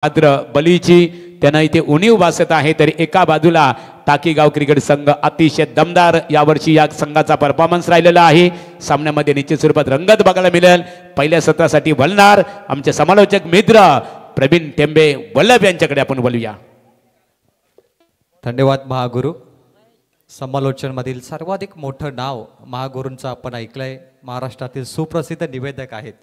मात्र बलीची त्यांना इथे उणीव भासत आहे. तरी एका बाजूला टाकीगाव क्रिकेट संघ अतिशय दमदार यावर्षी या संघाचा परफॉर्मन्स राहिलेला आहे. सामन्यामध्ये निश्चित स्वरूपात रंगत बघायला मिळेल. पहिल्या सत्रासाठी बोलणार आमचे समालोचक मित्र प्रवीण टेंबे वल्लभ यांच्याकडे आपण बोलूया. धन्यवाद महागुरु. समालोचन मधील सर्वाधिक मोठं नाव महागुरूंचं आपण ऐकलंय. महाराष्ट्रातील सुप्रसिद्ध निवेदक आहेत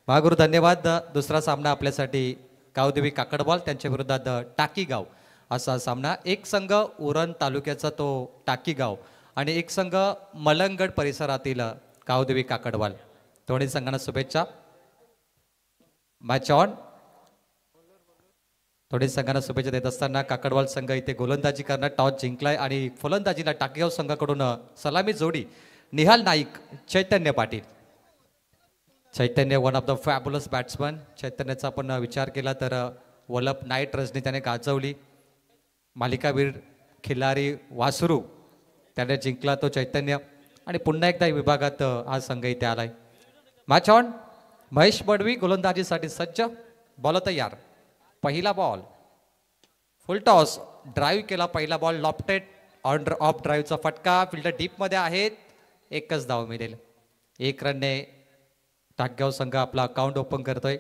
महागुरु. धन्यवाद. दुसरा सामना आपल्यासाठी गावदेवी काकडवाल त्यांच्या विरोधात टाकीगाव असा सामना. एक संघ उरण तालुक्याचा तो टाकीगाव आणि एक संघ मलंगड परिसरातील गावदेवी काकडवाल. दोन्ही संघांना शुभेच्छा. Match on. दोन्ही संघांना शुभेच्छा देत असताना काकडवाल संघ इथे गोलंदाजी करणार. टॉस जिंकलाय आणि फलंदाजीला टाकीगाव संघाकडून सलामी जोडी Nihal Naik Chaitanya Patil. Chaitanya one of the fabulous batsman. चैतन्याचा आपण विचार केला तर वल्लभ नाईट रजनी त्याने गाजवली. मालिकावीर खिलारी वासरू त्याने जिंकला तो चैतन्य. आणि पुन्हा एकदा विभागात हा संघ इथे आलाय. Match on. महेश बडवी गोलंदाजीसाठी सज्ज. बॉल तयार. पहिला बॉल फुल टॉस. ड्राईव्ह केला पहिला बॉल. लॉफ्टेड ऑन ऑफ ड्राईव्हचा फटका. फिल्डर डीपमध्ये आहेत. एकच धाव मिळेल. एक रनने टाकगाव संघ आपला अकाउंट ओपन करतोय.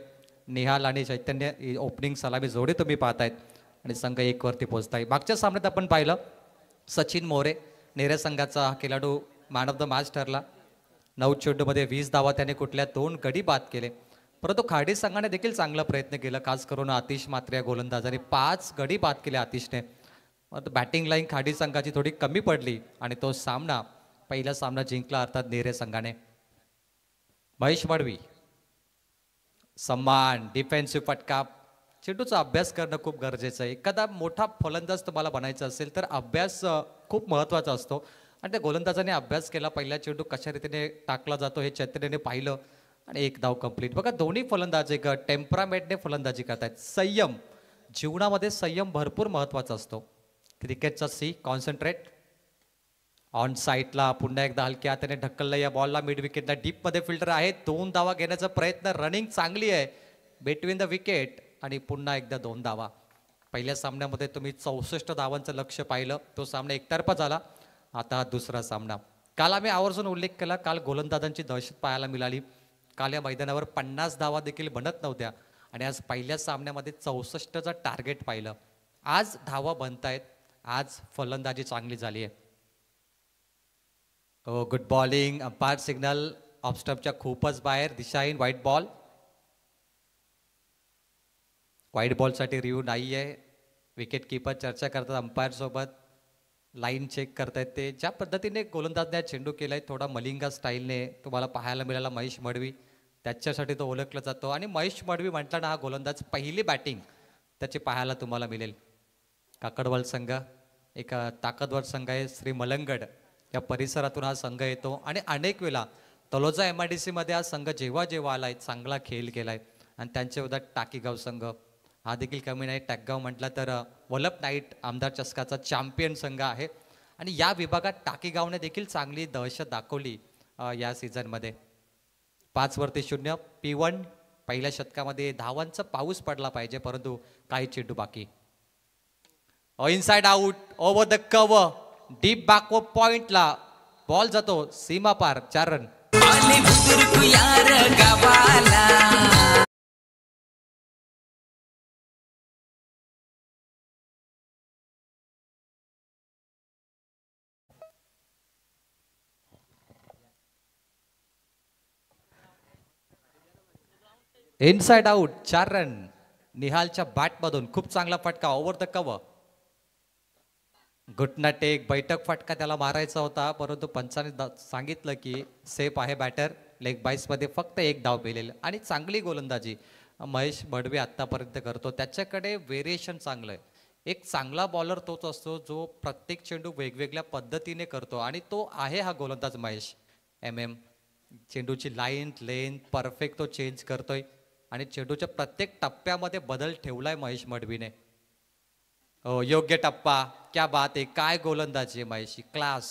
निहाल आणि चैतन्य ओपनिंग सलामी जोडी तुम्ही पाहतायत आणि संघ एक वरती पोहोचताय. मागच्या सामन्यात आपण पाहिलं सचिन मोरे नेरे संघाचा खेळाडू मॅन ऑफ द मॅच ठरला. 9 चेंडूमध्ये 20 धावा त्याने कुठल्या 2 गडी बाद केले. परंतु खाडी संघाने देखील चांगला प्रयत्न केला. खास करून आतिश मात्रे गोलंदाजाने 5 गडी बाद केले आतिशने. बॅटिंग लाईन खाडी संघाची थोडी कमी पडली आणि तो सामना पहिला सामना जिंकला अर्थात नेरे संघाने. महेश बडवी सम्मान डिफेन्सिव्ह फटका. चेंडूचा अभ्यास करणं खूप गरजेचं आहे. एखादा मोठा फलंदाज तुम्हाला बनायचा असेल तर अभ्यास खूप महत्त्वाचा असतो आणि त्या गोलंदाजाने अभ्यास केला. पहिला चेंडू कशा रीतीने टाकला जातो हे चैतन्याने पाहिलं आणि एक धाव कंप्लीट. बघा दोन्ही फलंदाज एक टेम्परामेंटने फलंदाजी करतायत. संयम जीवनामध्ये संयम भरपूर महत्त्वाचा असतो. क्रिकेटचा सी कॉन्सन्ट्रेट. ऑन साईडला पुन्हा एकदा हलक्या हाताने ढकललं या बॉलला. मिड विकेटला डीपमध्ये फिल्डर आहे. 2 धावा घेण्याचा प्रयत्न. रनिंग चांगली आहे बिटवीन द विकेट आणि पुन्हा एकदा 2 धावा. पहिल्या सामन्यामध्ये तुम्ही 64 धावांचं लक्ष पाहिलं. तो सामना एकतर्फा झाला. आता हा दुसरा सामना. काल आम्ही आवर्जून उल्लेख केला. काल गोलंदाजांची दहशत पाहायला मिळाली. काल या मैदानावर 50 धावा देखील बनत नव्हत्या आणि आज पहिल्या सामन्यामध्ये 64चं टार्गेट पाहिलं. आज धावा बनतायत. आज फलंदाजी चांगली झाली आहे. Good bowling. Umpire signal off स्टंपच्या खूपच बाहेर. दिशाहीन व्हाईट बॉल. व्हाईट बॉलसाठी रिव्ह्यू नाही आहे. विकेट किपर चर्चा करतात अंपायर सोबत. लाईन चेक करतायत ते. ज्या पद्धतीने गोलंदाजने चेंडू केलाय थोडा मलिंगा स्टाईलने तुम्हाला पाहायला मिळाला महेश मडवी. त्याच्यासाठी तो ओळखला जातो आणि महेश मडवी म्हटलं हा गोलंदाज पहिली बॅटिंग त्याची पाहायला तुम्हाला मिळेल. काकडवाल संघ एक ताकदवर संघ आहे. श्री मलंगड या परिसरातून हा संघ येतो आणि अनेक वेळा तलोजा MIDC मध्ये हा संघ जेव्हा जेव्हा आलाय चांगला खेळ केलाय आणि त्यांच्या विरोधात टाकीगाव संघ हा देखील कमी नाही. टाकगाव म्हटलं तर वल्लभ नाईट आमदार चषकाचा चॅम्पियन संघ आहे आणि या विभागात टाकीगावने देखील चांगली दहशत दाखवली या सीझनमध्ये. 5-0 P1. पहिल्या शतकामध्ये धावांचा पाऊस पडला पाहिजे परंतु काही चेंडू बाकी. Inside out over the cover. Deep backward पॉइंटला बॉल जातो सीमा पार. 4 रन. Inside out 4 run. निहालच्या बॅटमधून खूप चांगला फटका ओव्हर द कव्हर. घुटना टेक बैठक फटका त्याला मारायचा होता परंतु पंचाने सांगितलं की सेफ आहे बॅटर. लेग बाईसमध्ये फक्त 1 धाव पेलेल आणि चांगली गोलंदाजी महेश बडवे आत्तापर्यंत करतो. त्याच्याकडे व्हेरिएशन चांगलं आहे. एक चांगला बॉलर तोच असतो जो प्रत्येक चेंडू वेगवेगळ्या पद्धतीने करतो आणि तो आहे हा गोलंदाज महेश. चेंडूची लाईन लेंथ परफेक्ट तो चेंज करतोय आणि चेंडूच्या प्रत्येक टप्प्यामध्ये बदल ठेवलाय महेश मडवीने. योग्य टप्पा. क्या बात आहे. काय गोलंदाजी आहे महेश. क्लास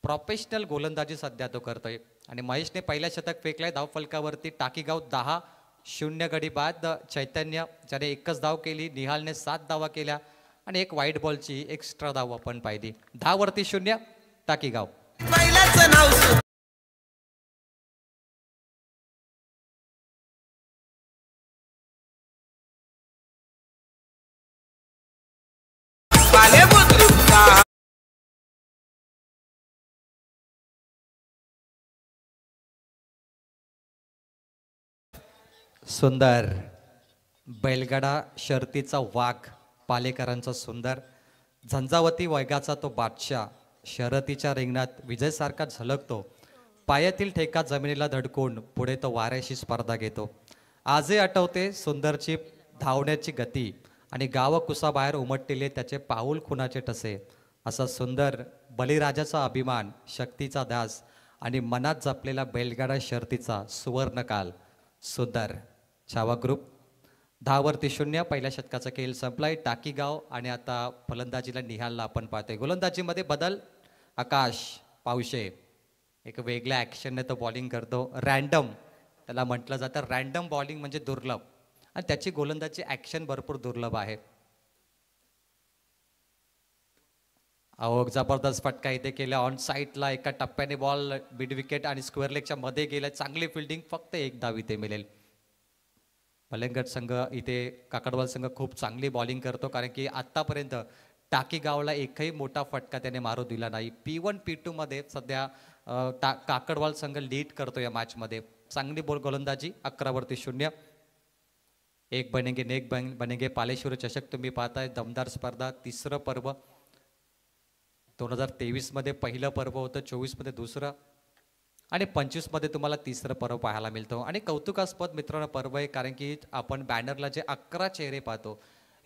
प्रोफेशनल गोलंदाजी सध्या तो करतोय आणि महेशने पहिल्या शतक फेकलाय धाव फलकावरती. टाकीगाव 10 0 गडी बाद. चैतन्य ज्याने एकच धाव केली, निहालने 7 धावा केल्या आणि एक वाईट बॉलची एक्स्ट्रा धाव आपण पाहिली. 10 वरती 0 टाकीगाव. सुंदर बैलगाडा शर्तीचा वाघ पालेकरांचा सुंदर. झंझावती वैगाचा तो बादशाह शर्यतीच्या रिंगणात विजयसारखा झलकतो. पायातील ठेका जमिनीला धडकून पुढे तो वाऱ्याशी स्पर्धा घेतो. आजही आठवते सुंदरची धावण्याची गती आणि गाव कुसाबाहेर उमटलेले त्याचे पाऊल खुनाचे टसे. असा सुंदर बलिराजाचा अभिमान, शक्तीचा दास आणि मनात जपलेला बैलगाडा शर्तीचा सुवर्णकाल सुंदर. छावा ग्रुप 10 वरती 0. पहिल्या षटकाचा खेळ संपलाय. टाकीगाव आणि आता फलंदाजीला निहालला आपण पाहतोय. गोलंदाजीमध्ये बदल. आकाश पावशे एक वेगळ्या ॲक्शनने तो बॉलिंग करतो. रॅन्डम त्याला म्हटलं जातं. रॅन्डम बॉलिंग म्हणजे दुर्लभ आणि त्याची गोलंदाजी ॲक्शन भरपूर दुर्लभ आहे. अहो जबरदस्त फटका इथे केला ऑन साईडला. एका टप्प्याने बॉल मिड विकेट आणि स्क्वेअर लेगच्या मध्ये गेला. चांगली फिल्डिंग. फक्त एक धाव इथे मिळेल. मलंगट संघ इथे काकडवाल संघ खूप चांगली बॉलिंग करतो, कारण की आत्तापर्यंत टाकीगावला एकही मोठा फटका त्याने मारू दिला नाही. P1 P2 मध्ये सध्या काकडवाल संघ लीड करतो या मॅचमध्ये. चांगली गोलंदाजी. 11 वरती 0. एक बनेगे नेक बनेगे पालेश्वर चषक तुम्ही पाहताय. दमदार स्पर्धा. तिसरं पर्व. 2023 मध्ये पहिलं पर्व होतं, 24 मध्ये दुसरं आणि 25 मध्ये तुम्हाला तिसरं पर्व पाहायला मिळतो. आणि कौतुकास्पद मित्रांनो पर्व आहे, कारण की आपण बॅनरला जे 11 चेहरे पाहतो,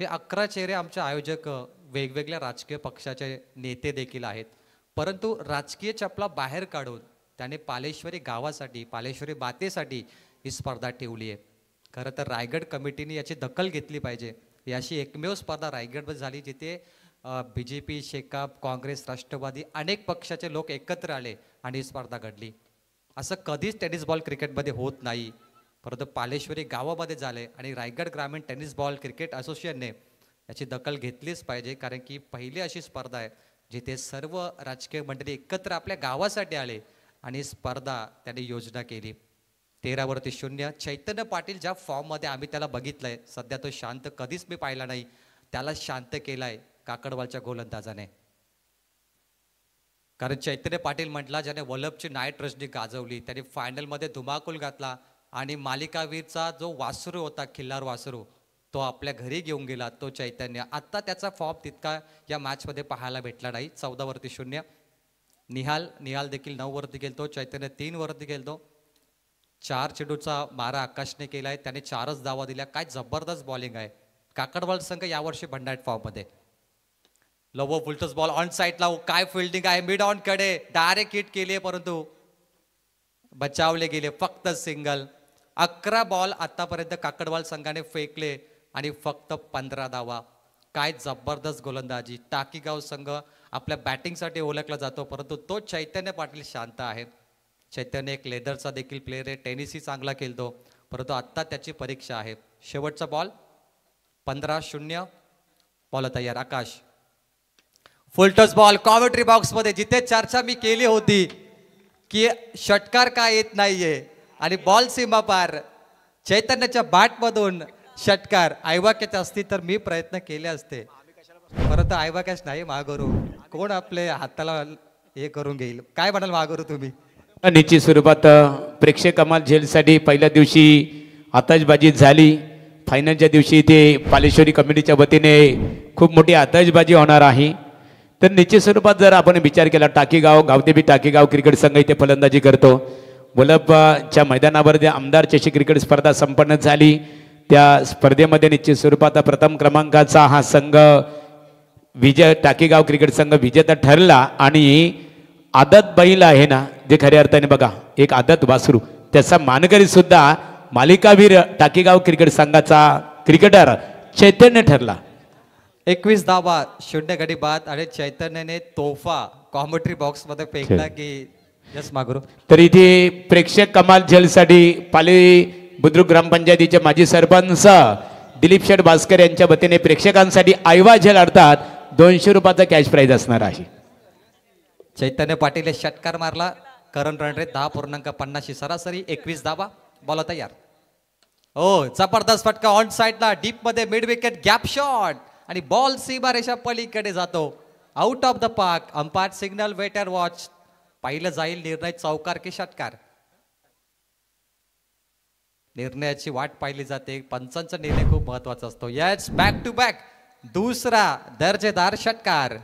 हे 11 चेहरे आमचे आयोजक वेगवेगळ्या राजकीय पक्षाचे नेते देखील आहेत. परंतु राजकीय चपला बाहेर काढून त्याने पालेश्वरी गावासाठी, पालेश्वरी मातेसाठी ही स्पर्धा ठेवली आहे. खरं तर रायगड कमिटीने याची दखल घेतली पाहिजे. ही अशी एकमेव स्पर्धा रायगडमध्ये झाली जिथे BJP, शेकाप, काँग्रेस, राष्ट्रवादी अनेक पक्षाचे लोक एकत्र आले आणि ही स्पर्धा घडली. असं कधीच टेनिस बॉल क्रिकेटमध्ये होत नाही, परंतु पालेश्वरी गावामध्ये झाले आणि रायगड ग्रामीण टेनिस बॉल क्रिकेट असोसिएशनने याची दखल घेतलीच पाहिजे. कारण की पहिली अशी स्पर्धा आहे जिथे सर्व राजकीय मंडळी एकत्र आपल्या गावासाठी आले आणि स्पर्धा त्यांनी योजना केली. 13 वरती 0. चैतन्य पाटील ज्या फॉर्ममध्ये आम्ही त्याला बघितलंय, सध्या तो शांत कधीच मी पाहिला नाही, त्याला शांत केलाय काकडवालच्या गोलंदाजाने. कारण चैतन्य पाटील म्हटला ज्याने वल्लभची नाईट रजनी गाजवली, त्याने फायनलमध्ये धुमाकूल घातला आणि मालिकावीरचा जो वासरू होता, खिल्लार वासरू, तो आपल्या घरी घेऊन गेला. तो चैतन्य आत्ता त्याचा फॉर्म तितका या मॅचमध्ये पाहायला भेटला नाही. 14 वरती 0. निहाल देखील 9 वरती गेलतो. चैतन्य 3 वरती गेलतो. 4 चेंडूचा मारा आकाशने केलाय, त्याने 4च धावा दिल्या. काय जबरदस्त बॉलिंग आहे. काकडवाल संघ यावर्षी भंडाट फॉर्ममध्ये. लवो फुलटस बॉल ऑन साईडला. काय फिल्डिंग आहे. मिड ऑन कडे डायरेक्ट हिट केली, परंतु बचावले गेले. फक्त सिंगल. 11 बॉल आतापर्यंत काकडवाल संघाने फेकले आणि फक्त 15 धावा. काय जबरदस्त गोलंदाजी. टाकीगाव संघ आपल्या बॅटिंगसाठी ओळखला जातो, परंतु तो चैतन्य पाटील शांत आहे. चैतन्य एक लेदरचा देखील प्लेअर आहे, टेनिसही चांगला खेळतो, परंतु आत्ता त्याची परीक्षा आहे. शेवटचा बॉल. 15-0. बॉल तयार. आकाश फुलटॉस बॉल. कॉमेंट्री बॉक्स मध्ये जिथे चर्चा मी केली होती की षटकार का येत नाहीये आणि बॉल सीमा पार, चैतन्याच्या बॅट मधून षटकार. आयवाकॅच असती तर मी प्रयत्न केले असते, परंतु आयवाकॅच नाही. मागोरू कोण आपले हाताला हे करून घेईल. काय म्हणाल मागोरू तुम्ही? निश्चित स्वरूपात प्रेक्षक कमाल झेलसाठी पहिल्या दिवशी आतषबाजी झाली. फायनलच्या दिवशी ते पालेश्वरी कमिटीच्या वतीने खूप मोठी आतषबाजी होणार आहे. तर निश्चित स्वरूपात जर आपण विचार केला, टाकीगाव गावदेवी टाकीगाव क्रिकेट संघ इथे फलंदाजी करतो. वल्लभच्या मैदानावर जे आमदार चषक क्रिकेट स्पर्धा संपन्न झाली, त्या स्पर्धेमध्ये निश्चित स्वरूपात प्रथम क्रमांकाचा हा संघ टाकीगाव क्रिकेट संघ विजेता ठरला. आणि आदत बैल आहे ना, जे खऱ्या अर्थाने बघा एक आदत वासरू, त्याचा मानकरी सुद्धा मालिकावीर टाकीगाव क्रिकेट संघाचा क्रिकेटर चैतन्य ठरला. 21 धावा 0 गडी बाद आणि चैतन्यने तोफा कॉमेंट्री बॉक्स मध्ये फेकला की यस मागरू. तर इथे प्रेक्षक कमाल झेलसाठी बुद्रुक ग्रामपंचायतीचे माजी सरपंच दिलीप शेठ भास्कर यांच्या वतीने प्रेक्षकांसाठी आयवा झेल अर्थात 200 रुपयाचा कॅश प्राइज असणार आहे. चैतन्य पाटील षटकार मारला. करण रणरे 10.50 सरासरी 21 धावा. बॉल तयार. हो जबरदस्त फटका ऑन साइडला डीप मध्ये मिड विकेट गॅप शॉट आणि बॉल सीमारेषा पलीकडे जातो. Out of the park. Umpire signal waiter watch. पाहिलं जाईल निर्णय चौकार की षटकार. निर्णयाची वाट पाहिली जाते. पंचांचा निर्णय खूप महत्वाचा असतो. यस बॅक टू बॅक दुसरा दर्जेदार षटकार.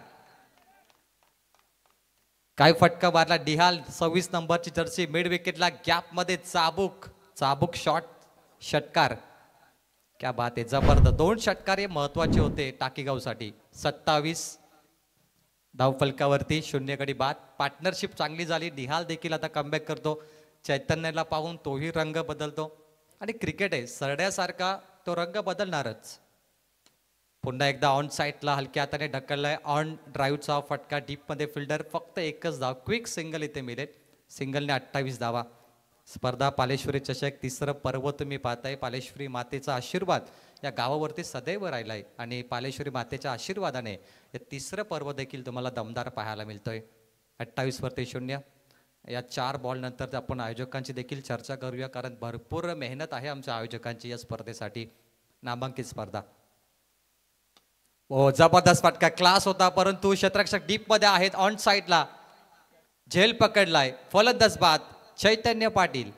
काय फटका मारला निहाल. 26 नंबरची जर्सी मिड विकेटला गॅप मध्ये चाबूक शॉट षटकार. क्या बात आहे. जबरदस्त 2 षटकार हे महत्वाचे होते टाकीगावसाठी. 27 धावफलकावरती 0 गडी बाद. पार्टनरशिप चांगली झाली. निहाल देखील आता कमबॅक करतो. चैतन्याला पाहून तोही रंग बदलतो आणि क्रिकेट आहे सरड्यासारखा तो रंग बदलणारच. पुन्हा एकदा ऑन साइडला हलक्या हाताने ढकललाय. ऑन ड्राईव्हचा फटका डीप मध्ये फिल्डर फक्त एकच धाव. क्विक सिंगल इथे मिळेल. सिंगलने 28 धावा. स्पर्धा पालेश्वरी चषक तिसरं पर्व तुम्ही पाहताय. पालेश्वरी मातेचा आशीर्वाद या गावावरती सदैव राहिलाय आणि पालेश्वरी मातेच्या आशीर्वादाने हे तिसरं पर्व देखील तुम्हाला दमदार पाहायला मिळतोय. 28 वरती 0. या 4 बॉल नंतर आपण आयोजकांची देखील चर्चा करूया कारण भरपूर मेहनत आहे आमच्या आयोजकांची या स्पर्धेसाठी. नामांकित स्पर्धा. हो जबरदस्त फटका क्लास होता परंतु क्षेत्ररक्षक डीप मध्ये आहेत. ऑन साइडला झेल पकडलाय. फलंदाज बाद चैतन्य पाटील.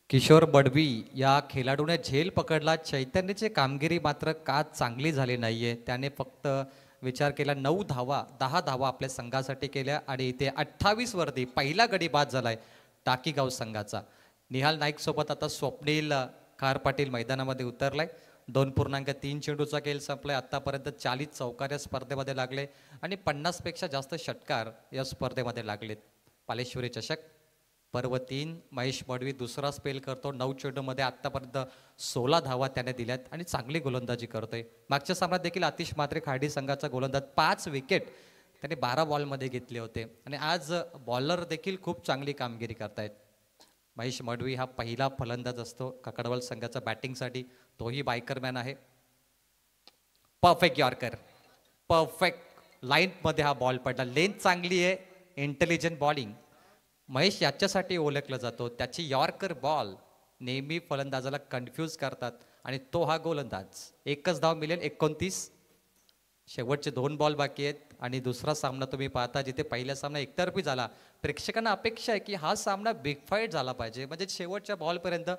किशोर बडवी या खेळाडूने झेल पकडला. चैतन्याची कामगिरी मात्र का चांगली झाली नाहीये. त्याने फक्त विचार केला 9 धावा 10 धावा आपल्या संघासाठी केल्या आणि इथे 28 वरती पहिला गडी बाद झालाय टाकीगाव संघाचा. निहाल नाईक सोबत आता स्वप्नील खार पाटील मैदानामध्ये उतरलाय. 2.3 चेंडूचा खेळ संपलाय. आतापर्यंत 40 चौकार या स्पर्धेमध्ये लागले आणि 50 पेक्षा जास्त षटकार या स्पर्धेमध्ये लागलेत. पालेश्वरी चषक पर्व 3 महेश मडवी दुसरा स्पेल करतो. 9 चेंडूमध्ये आतापर्यंत 16 धावा त्याने दिल्यात आणि चांगली गोलंदाजी करतोय. मागच्या सामन्यात देखील आतिश मात्रे खार्डी संघाचा गोलंदाज 5 विकेट त्याने 12 बॉलमध्ये घेतले होते आणि आज बॉलर देखील खूप चांगली कामगिरी करतायत. महेश मडवी हा पहिला फलंदाज असतो काकडवाल संघाचा बॅटिंगसाठी. तोही बायकरमॅन आहे. Perfect yorker. परफेक्ट लाईन मध्ये हा बॉल पडला. लेंथ चांगली आहे. Intelligent bowling. महेश याच्यासाठी ओळखला जातो. त्याची यॉर्कर बॉल नेहमी फलंदाजाला कन्फ्यूज करतात आणि तो हा गोलंदाज. एकच धाव मिळेल. 29. शेवटचे 2 बॉल बाकी आहेत आणि दुसरा सामना तुम्ही पाहता जिथे पहिला सामना एकतर्फी झाला. प्रेक्षकांना अपेक्षा आहे की हा सामना बिग फाईट झाला पाहिजे म्हणजे शेवटच्या बॉलपर्यंत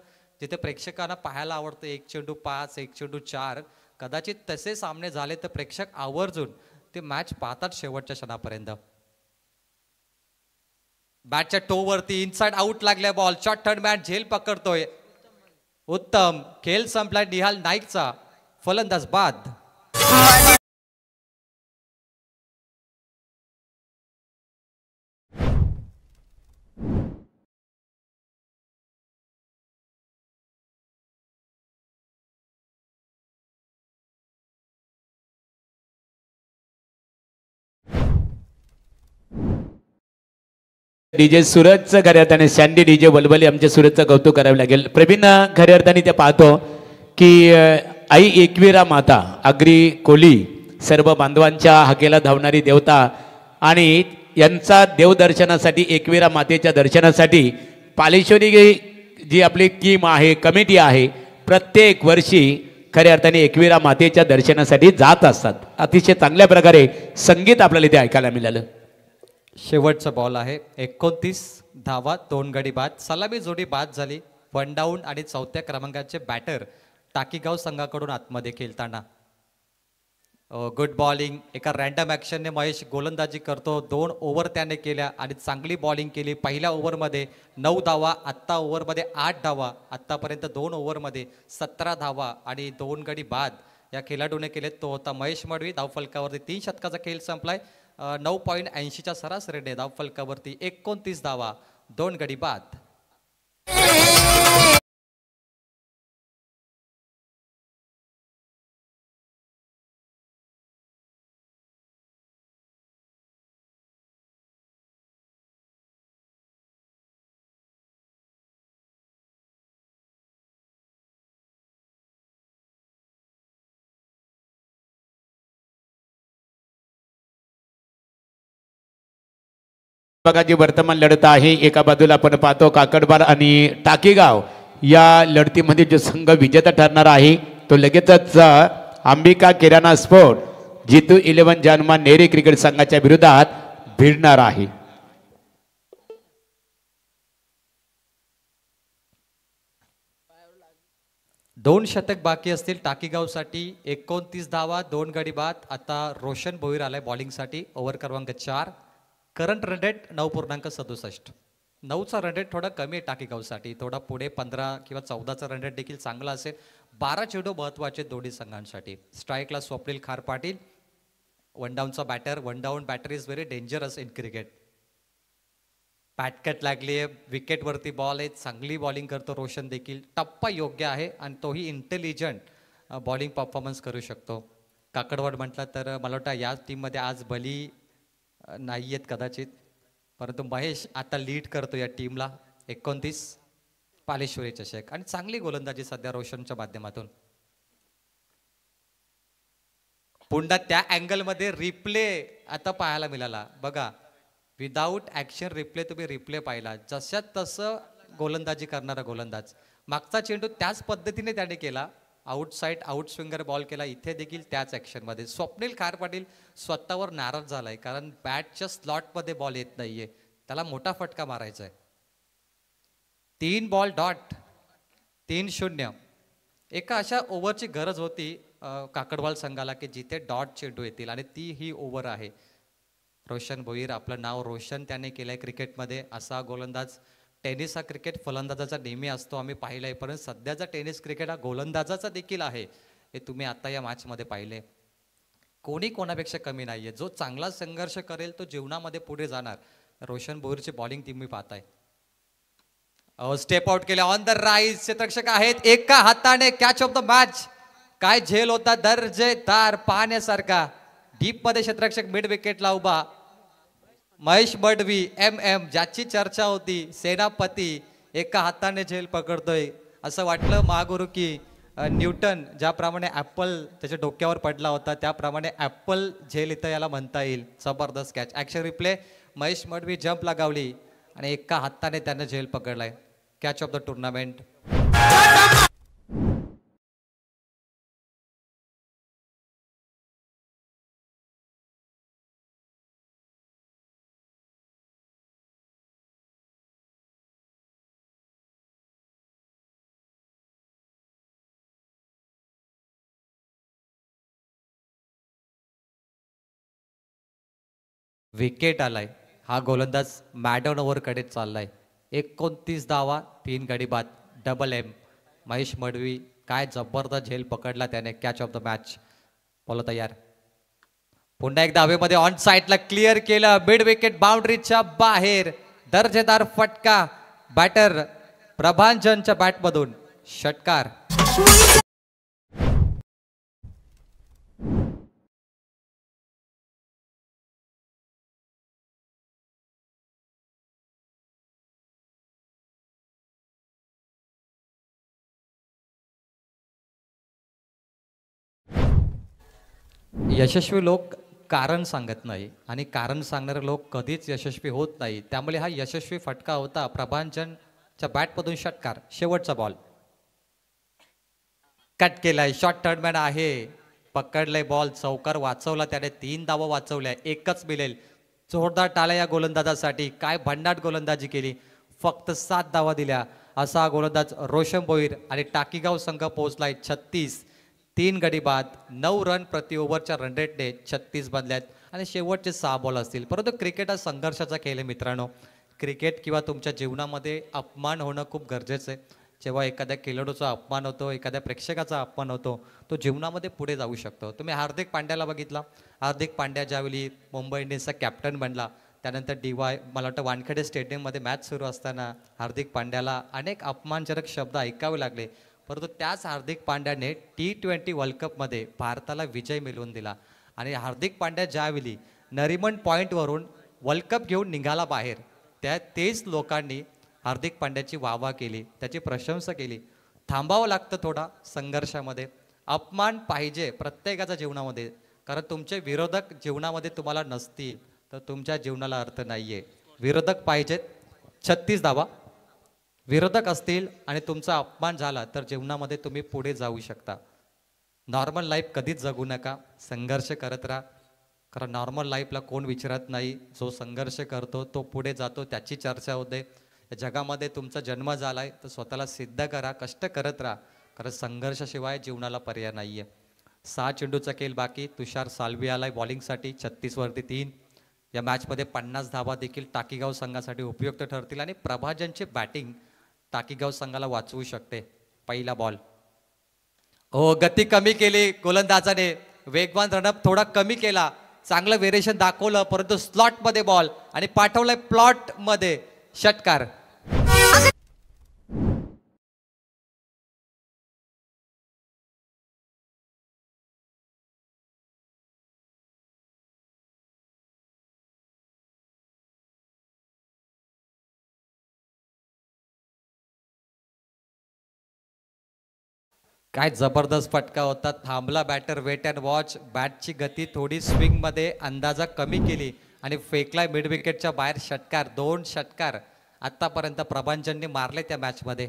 जिथे प्रेक्षकांना पाहायला आवडतं 1 चेंडू 5 1 चेंडू 4 कदाचित तसे सामने झाले तर प्रेक्षक आवर्जून ते मॅच पाहतात शेवटच्या क्षणापर्यंत. बॅटच्या टोवरती इनसाइड आउट लागल्या बॉल. शॉर्ट थर्ड मॅच झेल पकडतोय. उत्तम खेळ संपला. निहाल नाईकचा फलंदाज बाद. डीजे सूरजचं खऱ्या अर्थाने सँडी डीजे वलवली आमच्या सूरजचं कौतुक करावं लागेल. प्रवीण खऱ्या अर्थाने ते पाहतो की आई एकविरा माता आगरी कोली सर्व बांधवांच्या हाकेला धावणारी देवता आणि यांचा देवदर्शनासाठी एकविरा मातेच्या दर्शनासाठी पालेश्वरी जी आपली टीम आहे कमिटी आहे प्रत्येक वर्षी खऱ्या अर्थाने एकविरा मातेच्या दर्शनासाठी जात असतात. अतिशय चांगल्या प्रकारे संगीत आपल्याला इथे ऐकायला मिळालं. शेवटचा बॉल आहे. 29 धावा 2 गडी बाद. सलामी जोडी बाद झाली. 1 डाऊन आणि 4थ्या क्रमांकाचे बॅटर टाकीगाव संघाकडून आतमध्ये खेळताना. Good bowling. एका रॅन्डम ॲक्शनने महेश गोलंदाजी करतो. 2 ओव्हर त्याने केल्या आणि चांगली बॉलिंग केली. पहिल्या ओव्हरमध्ये 9 धावा. आत्ता ओव्हरमध्ये 8 धावा. आत्तापर्यंत 2 ओव्हरमध्ये 17 धावा आणि 2 गडी बाद या खेळाडूने केलेत. तो होता महेश मडवी. धावफलकावरती 3 षटकाचा खेळ संपलाय. 9.80च्या सरासरीने धाव फलकावरती 29 धावा 2 गडी बाद. बघा जी वर्तमान लढत आहे एका बाजूला आपण पाहतो काकडबार आणि टाकीगाव या लढतीमध्ये जो संघ विजेता ठरणार आहे तो लगेचच अंबिका किराणा स्पोर्ट जितू 11 जानमा नेरी क्रिकेट संघाच्या विरोधात भिडणार आहे. दोन शतक बाकी असतील टाकीगावसाठी. 29 धावा 2 गडी बाद. आता रोशन भोईर आलाय बॉलिंगसाठी. ओव्हर क्रमांक 4. Current run rate 9.67. 9चा रन रेट थोडा कमी आहे टाकीगावसाठी. थोडा पुढे 15 किंवा 14चा रन रेट देखील चांगला असेल. 12 चेंडू महत्वाचे दोन्ही संघांसाठी. स्ट्राईकला स्वप्नील खार पाटील. वन डाऊनचा batter. One down batter is very dangerous in cricket. पॅटकट लागली आहे. विकेटवरती बॉल आहे. चांगली बॉलिंग करतो रोशन देखील. टप्पा योग्य आहे आणि तोही इंटेलिजंट बॉलिंग परफॉर्मन्स करू शकतो. काकडवाड म्हटलं तर मला वाटतं या टीममध्ये आज बली नाही आहेत कदाचित, परंतु महेश आता लीड करतो या टीमला. 29 पालेश्वरी चषक आणि चांगली गोलंदाजी सध्या रोशनच्या माध्यमातून. पुन्हा त्या अँगलमध्ये रिप्ले आता पाहायला मिळाला बघा. विदाऊट ऍक्शन रिप्ले तुम्ही रिप्ले पाहिला. जशात तसं गोलंदाजी करणारा गोलंदाज. मागचा चेंडू त्याच पद्धतीने त्याने केला. आउटसाईड आउट स्विंगर बॉल केला. इथे देखील त्याच ॲक्शनमध्ये. स्वप्नील खार पाटील स्वतःवर नाराज झालाय कारण बॅटच्या स्लॉटमध्ये बॉल येत नाहीये. त्याला मोठा फटका मारायचा आहे. 3 बॉल डॉट 3-0. एका अशा ओव्हरची गरज होती काकडवाल संघाला की जिथे डॉट चेंडू येतील आणि ती ही ओव्हर आहे. रोशन भोईर आपलं नाव रोशन त्याने केलंय क्रिकेटमध्ये. असा गोलंदाज. टेनिस हा क्रिकेट फलंदाजाचा नेहमी असतो आम्ही पाहिलंय, परंतु सध्याचा टेनिस क्रिकेट हा गोलंदाजाचा देखील आहे. हे तुम्ही आता या मॅचमध्ये पाहिले. कोणी कोणापेक्षा कमी नाहीये. जो चांगला संघर्ष करेल तो जीवनामध्ये पुढे जाणार. रोशन भोईरची बॉलिंग तुम्ही पाहताय. स्टेप आउट केले ऑन द राईज. क्षेत्ररक्षक आहेत. एका हाताने कॅच ऑफ द मॅच. काय झेल होता दर्जेदार पाहण्यासारखा. डीप मध्ये क्षेत्ररक्षक मिड विकेटला उभा. महेश मडवी MM ज्याची चर्चा होती सेनापती एका हाताने झेल पकडतोय. असं वाटलं महागुरु की न्यूटन ज्याप्रमाणे ॲपल त्याच्या डोक्यावर पडला होता त्याप्रमाणे ॲपल झेल इथं याला म्हणता येईल. जबरदस्त catch. Action replay. Mahesh Madvi jump लगावली आणि एका हाताने त्याने झेल पकडलाय. Catch of the tournament. Wicket आलाय. हा गोलंदाज मॅडन ओव्हरकडे चाललाय. 29 धावा 3 गडी बाद. Double M. महेश मडवी काय जबरदस्त झेल पकडला त्याने. Catch of the match. बोला तयार. पुन्हा एकदा हवेमध्ये ऑन साईडला क्लिअर केलं. मिड विकेट बाउंड्रीच्या बाहेर. दर्जेदार फटका. बॅटर प्रभांजनच्या बॅटमधून षटकार. यशस्वी लोक कारण सांगत नाही आणि कारण सांगणारे लोक कधीच यशस्वी होत नाही. त्यामुळे हा यशस्वी फटका होता. प्रभांजनच्या बॅटमधून षटकार. शेवटचा बॉल. कट केलाय. शॉर्ट टर्नमॅन आहे. पकडलाय बॉल. चौकार वाचवला त्याने. 3 धावा वाचवल्या. एकच मिळेल. जोरदार टाळ्या या गोलंदाजासाठी. काय भन्नाट गोलंदाजी केली. फक्त 7 धावा दिल्या. असा गोलंदाज रोशन भोईर आणि टाकीगाव संघ पोहोचलाय 36. 3 गडी बाद. 9 रन प्रति ओव्हरच्या रन रेटने 36 बनल्यात आणि शेवटचे 6 बॉल असतील. परंतु क्रिकेट हा संघर्षाचा खेळ आहे मित्रांनो. क्रिकेट किंवा तुमच्या जीवनामध्ये अपमान होणं खूप गरजेचं आहे. जेव्हा एखाद्या खेळाडूचा अपमान होतो, एखाद्या प्रेक्षकाचा अपमान होतो, तो जीवनामध्ये पुढे जाऊ शकतो. तुम्ही हार्दिक पांड्याला बघितला. हार्दिक पांड्या ज्यावेळी मुंबई इंडियन्सचा कॅप्टन बनला, त्यानंतर मला वाटतं वानखेडे स्टेडियममध्ये मॅच सुरू असताना हार्दिक पांड्याला अनेक अपमानजनक शब्द ऐकावे लागले. परंतु त्याच हार्दिक पांड्याने T20 वर्ल्ड कपमध्ये भारताला विजय मिळवून दिला. आणि हार्दिक पांड्या ज्यावेळी नरिमन पॉईंटवरून वर्ल्ड कप घेऊन निघाला बाहेर, तेच लोकांनी हार्दिक पांड्याची वाहवा केली, त्याची प्रशंसा केली. थांबावं लागतं थोडा संघर्षामध्ये. अपमान पाहिजे प्रत्येकाच्या जीवनामध्ये, कारण तुमचे विरोधक जीवनामध्ये तुम्हाला नसतील तर तुमच्या जीवनाला अर्थ नाही आहे. विरोधक पाहिजेत. 36 धावा विरोधक असतील आणि तुमचा अपमान झाला तर जीवनामध्ये तुम्ही पुढे जाऊ शकता. नॉर्मल लाईफ कधीच जगू नका, संघर्ष करत राहा. कारण नॉर्मल लाईफला कोण विचारत नाही. जो संघर्ष करतो तो पुढे जातो, त्याची चर्चा होते. या जगामध्ये तुमचा जन्म झालाय तर स्वतःला सिद्ध करा, कष्ट करत राहा, कारण संघर्षाशिवाय जीवनाला पर्याय नाही आहे. 6 चेंडूचा खेळ बाकी. तुषार साल्वी आलाय बॉलिंगसाठी. 36 वरती 3. या मॅचमध्ये 50 धावा देखील टाकीगाव संघासाठी उपयुक्त ठरतील आणि प्रभाजनची बॅटिंग टाकीगाव संघाला वाचवू शकते. पहिला बॉल. हो, गती कमी केली गोलंदाजाने. वेगवान रनअप थोडा कमी केला. चांगलं व्हेरिएशन दाखवलं, परंतु स्लॉटमध्ये बॉल आणि पाठवलंय प्लॉटमध्ये. षटकार. काय जबरदस्त फटका होता. थांबला बॅटर. Wait and watch. बॅटची गती थोडी स्विंगमध्ये अंदाजा कमी केली आणि फेकलाय मिड विकेटच्या बाहेर. षटकार. 2 षटकार आतापर्यंत प्रभांजनने मारले त्या मॅचमध्ये.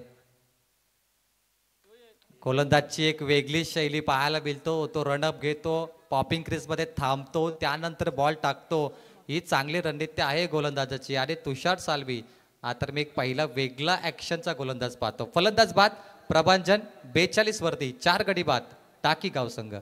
गोलंदाजची एक वेगळी शैली पाहायला मिळतो. तो रनअप घेतो, पॉपिंग क्रीजमध्ये थांबतो, त्यानंतर बॉल टाकतो. ही चांगली रणनीती आहे गोलंदाजाची. आणि तुषार साल्वी हा तर मी एक पहिला वेगळा ॲक्शनचा गोलंदाज पाहतो. फलंदाज बाद प्रभांजन. 42 वरती 4 गडी बाद टाकी गाव संघ.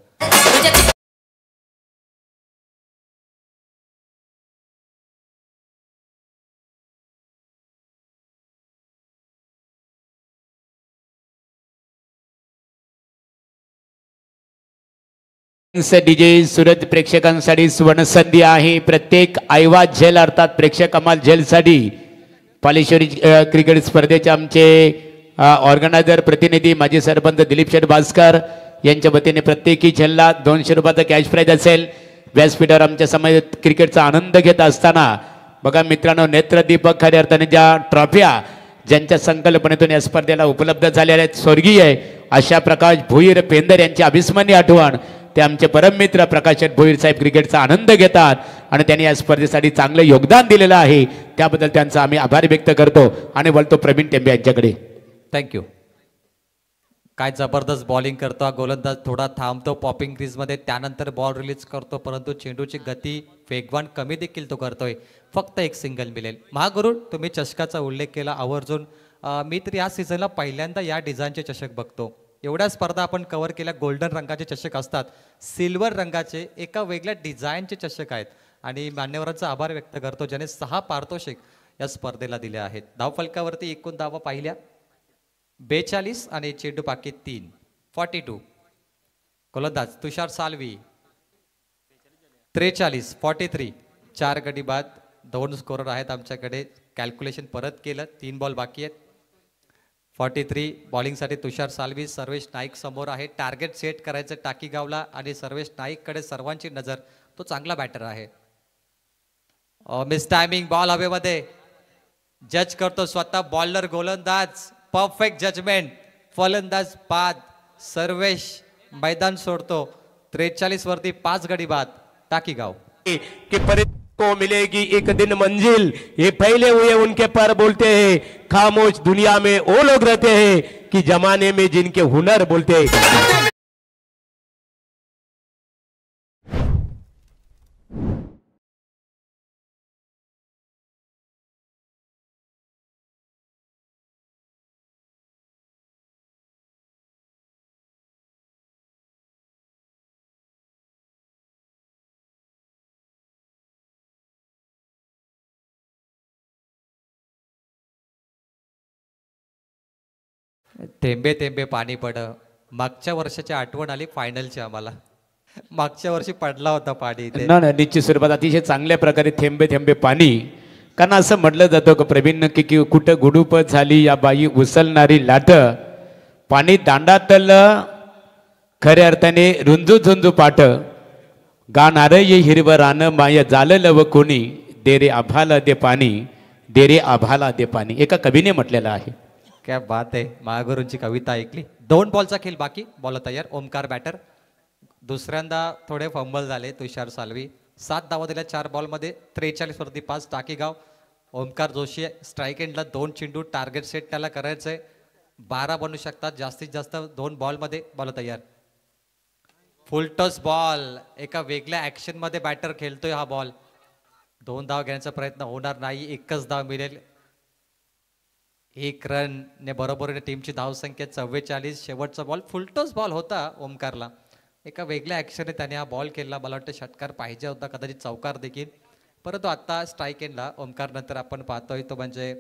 डीजे सुरत प्रेक्षकांसाठी सुवर्णसंधी आहे. प्रत्येक आयवा झेल अर्थात प्रेक्षक कमाल झेलसाठी पालेश्वरी क्रिकेट स्पर्धेचे आमचे ऑर्गनायझर प्रतिनिधी माजी सरपंच दिलीप शेठ भास्कर यांच्या वतीने प्रत्येकी झेलला 200 रुपयाचा कॅश प्राइज असेल. व्यासपीठावर आमच्या समयेत क्रिकेटचा आनंद घेत असताना बघा मित्रांनो, नेत्रदीपक खऱ्या अर्थाने ज्या ट्रॉफ्या ज्यांच्या संकल्पनेतून या स्पर्धेला उपलब्ध झालेल्या आहेत, स्वर्गीय आशा प्रकाश भोईर पेंदर यांची अविस्मरणीय आठवण. ते आमचे परममित्र प्रकाश भोईर साहेब क्रिकेटचा आनंद घेतात आणि त्यांनी या स्पर्धेसाठी चांगलं योगदान दिलेलं आहे. त्याबद्दल त्यांचा आम्ही आभार व्यक्त करतो आणि बोलतो प्रवीण टेंबे यांच्याकडे. थँक्यू. काय जबरदस्त बॉलिंग करतो गोलंदाज. थोडा थांबतो पॉपिंग क्रीजमध्ये, त्यानंतर बॉल रिलीज करतो, परंतु चेंडूची गती वेगवान कमी देखील तो करतोय. फक्त एक सिंगल मिळेल. महागुरु, तुम्ही चषकाचा उल्लेख केला आवर्जून. मी तर या सीझनला पहिल्यांदा या डिझाईनचे चषक बघतो. एवढ्या स्पर्धा आपण कव्हर केल्या. गोल्डन रंगाचे चषक असतात, सिल्वर रंगाचे एका वेगळ्या डिझाईनचे चषक आहेत. आणि मान्यवरांचा आभार व्यक्त करतो ज्याने 6 पारितोषिक या स्पर्धेला दिले आहेत. धावफलकावरती एकूण धावा पाहिल्या 42 आणि चेंडू बाकी 3. 42. गोलंदाज तुषार साल्वी. 43. 43. 4 गडी बाद. 2 स्कोरर आहेत आमच्याकडे. कॅल्क्युलेशन परत केलं. 3 बॉल बाकी आहेत. 43 बॉलिंगसाठी तुषार साल्वी. सर्वेश नाईक समोर आहे. टार्गेट सेट करायचं टाकी गावला आणि सर्वेश नाईककडे सर्वांची नजर. तो चांगला बॅटर आहे. Miss timing. बॉल हवेमध्ये. जज करतो स्वतः बॉलर गोलंदाज. Perfect judgement. फलंदाज बाद. सर्वेश मैदान सोडतो. 43 वरती 5 गडी बाद टाकी गाव. कि को मिलेगी एक दिन मंजिल, ये पहले हुए उनके पर बोलते हैं. खामोश दुनिया में वो लोग रहते हैं कि जमाने में जिनके हुनर बोलते हैं. थेंबे थेंबे पाणी पड. मागच्या वर्षाची आठवण आली फायनलची आम्हाला. मागच्या वर्षी पडला होता पाणी इथे. ना ना, निश्चित स्वरूपात अतिशय चांगल्या प्रकारे थेंबे थेंबे पाणी. कारण असं म्हटलं जातं का प्रवीण की कुठं गुडूपत झाली या बाई उचलणारी लाट. पाणी दांडातल खऱ्या अर्थाने रुंजू झुंजू पाट. गाणार ये हिरवं रान माय झालं लव कोणी. देरे आभाला दे पाणी, देरे आभाला दे पाणी, एका कवीने म्हटलेलं आहे. क्या बात आहे. महागुरूंची कविता ऐकली. 2 बॉलचा खेळ बाकी. बॉल तयार. ओमकार बॅटर. दुसऱ्यांदा थोडे फंबल झाले तुषार सालवी. 7 धावा दिल्या 4 बॉलमध्ये. 43 वरती 5 टाकीगाव. ओमकार जोशी स्ट्राईक एंडला 2 चेंडू. टार्गेट सेट त्याला करायचंय. 12 बनू शकतात जास्तीत जास्त 2 बॉलमध्ये. बॉल तयार. फुल टॉस बॉल. एका वेगळ्या ऍक्शन मध्ये बॅटर खेळतोय हा बॉल. 2 धाव घेण्याचा प्रयत्न होणार नाही. एकच धाव मिळेल. 1 रन ने बरोबरीने टीमची धावसंख्या 44. शेवटचा बॉल फुलटॉस बॉल होता ओमकारला. एका वेगळ्या ऍक्शनने त्याने हा बॉल केला. मला वाटतं षटकार पाहिजे होता, कदाचित चौकार देखील. परंतु आता स्ट्राईक एंडला ओमकार नंतर आपण पाहतोय तो म्हणजे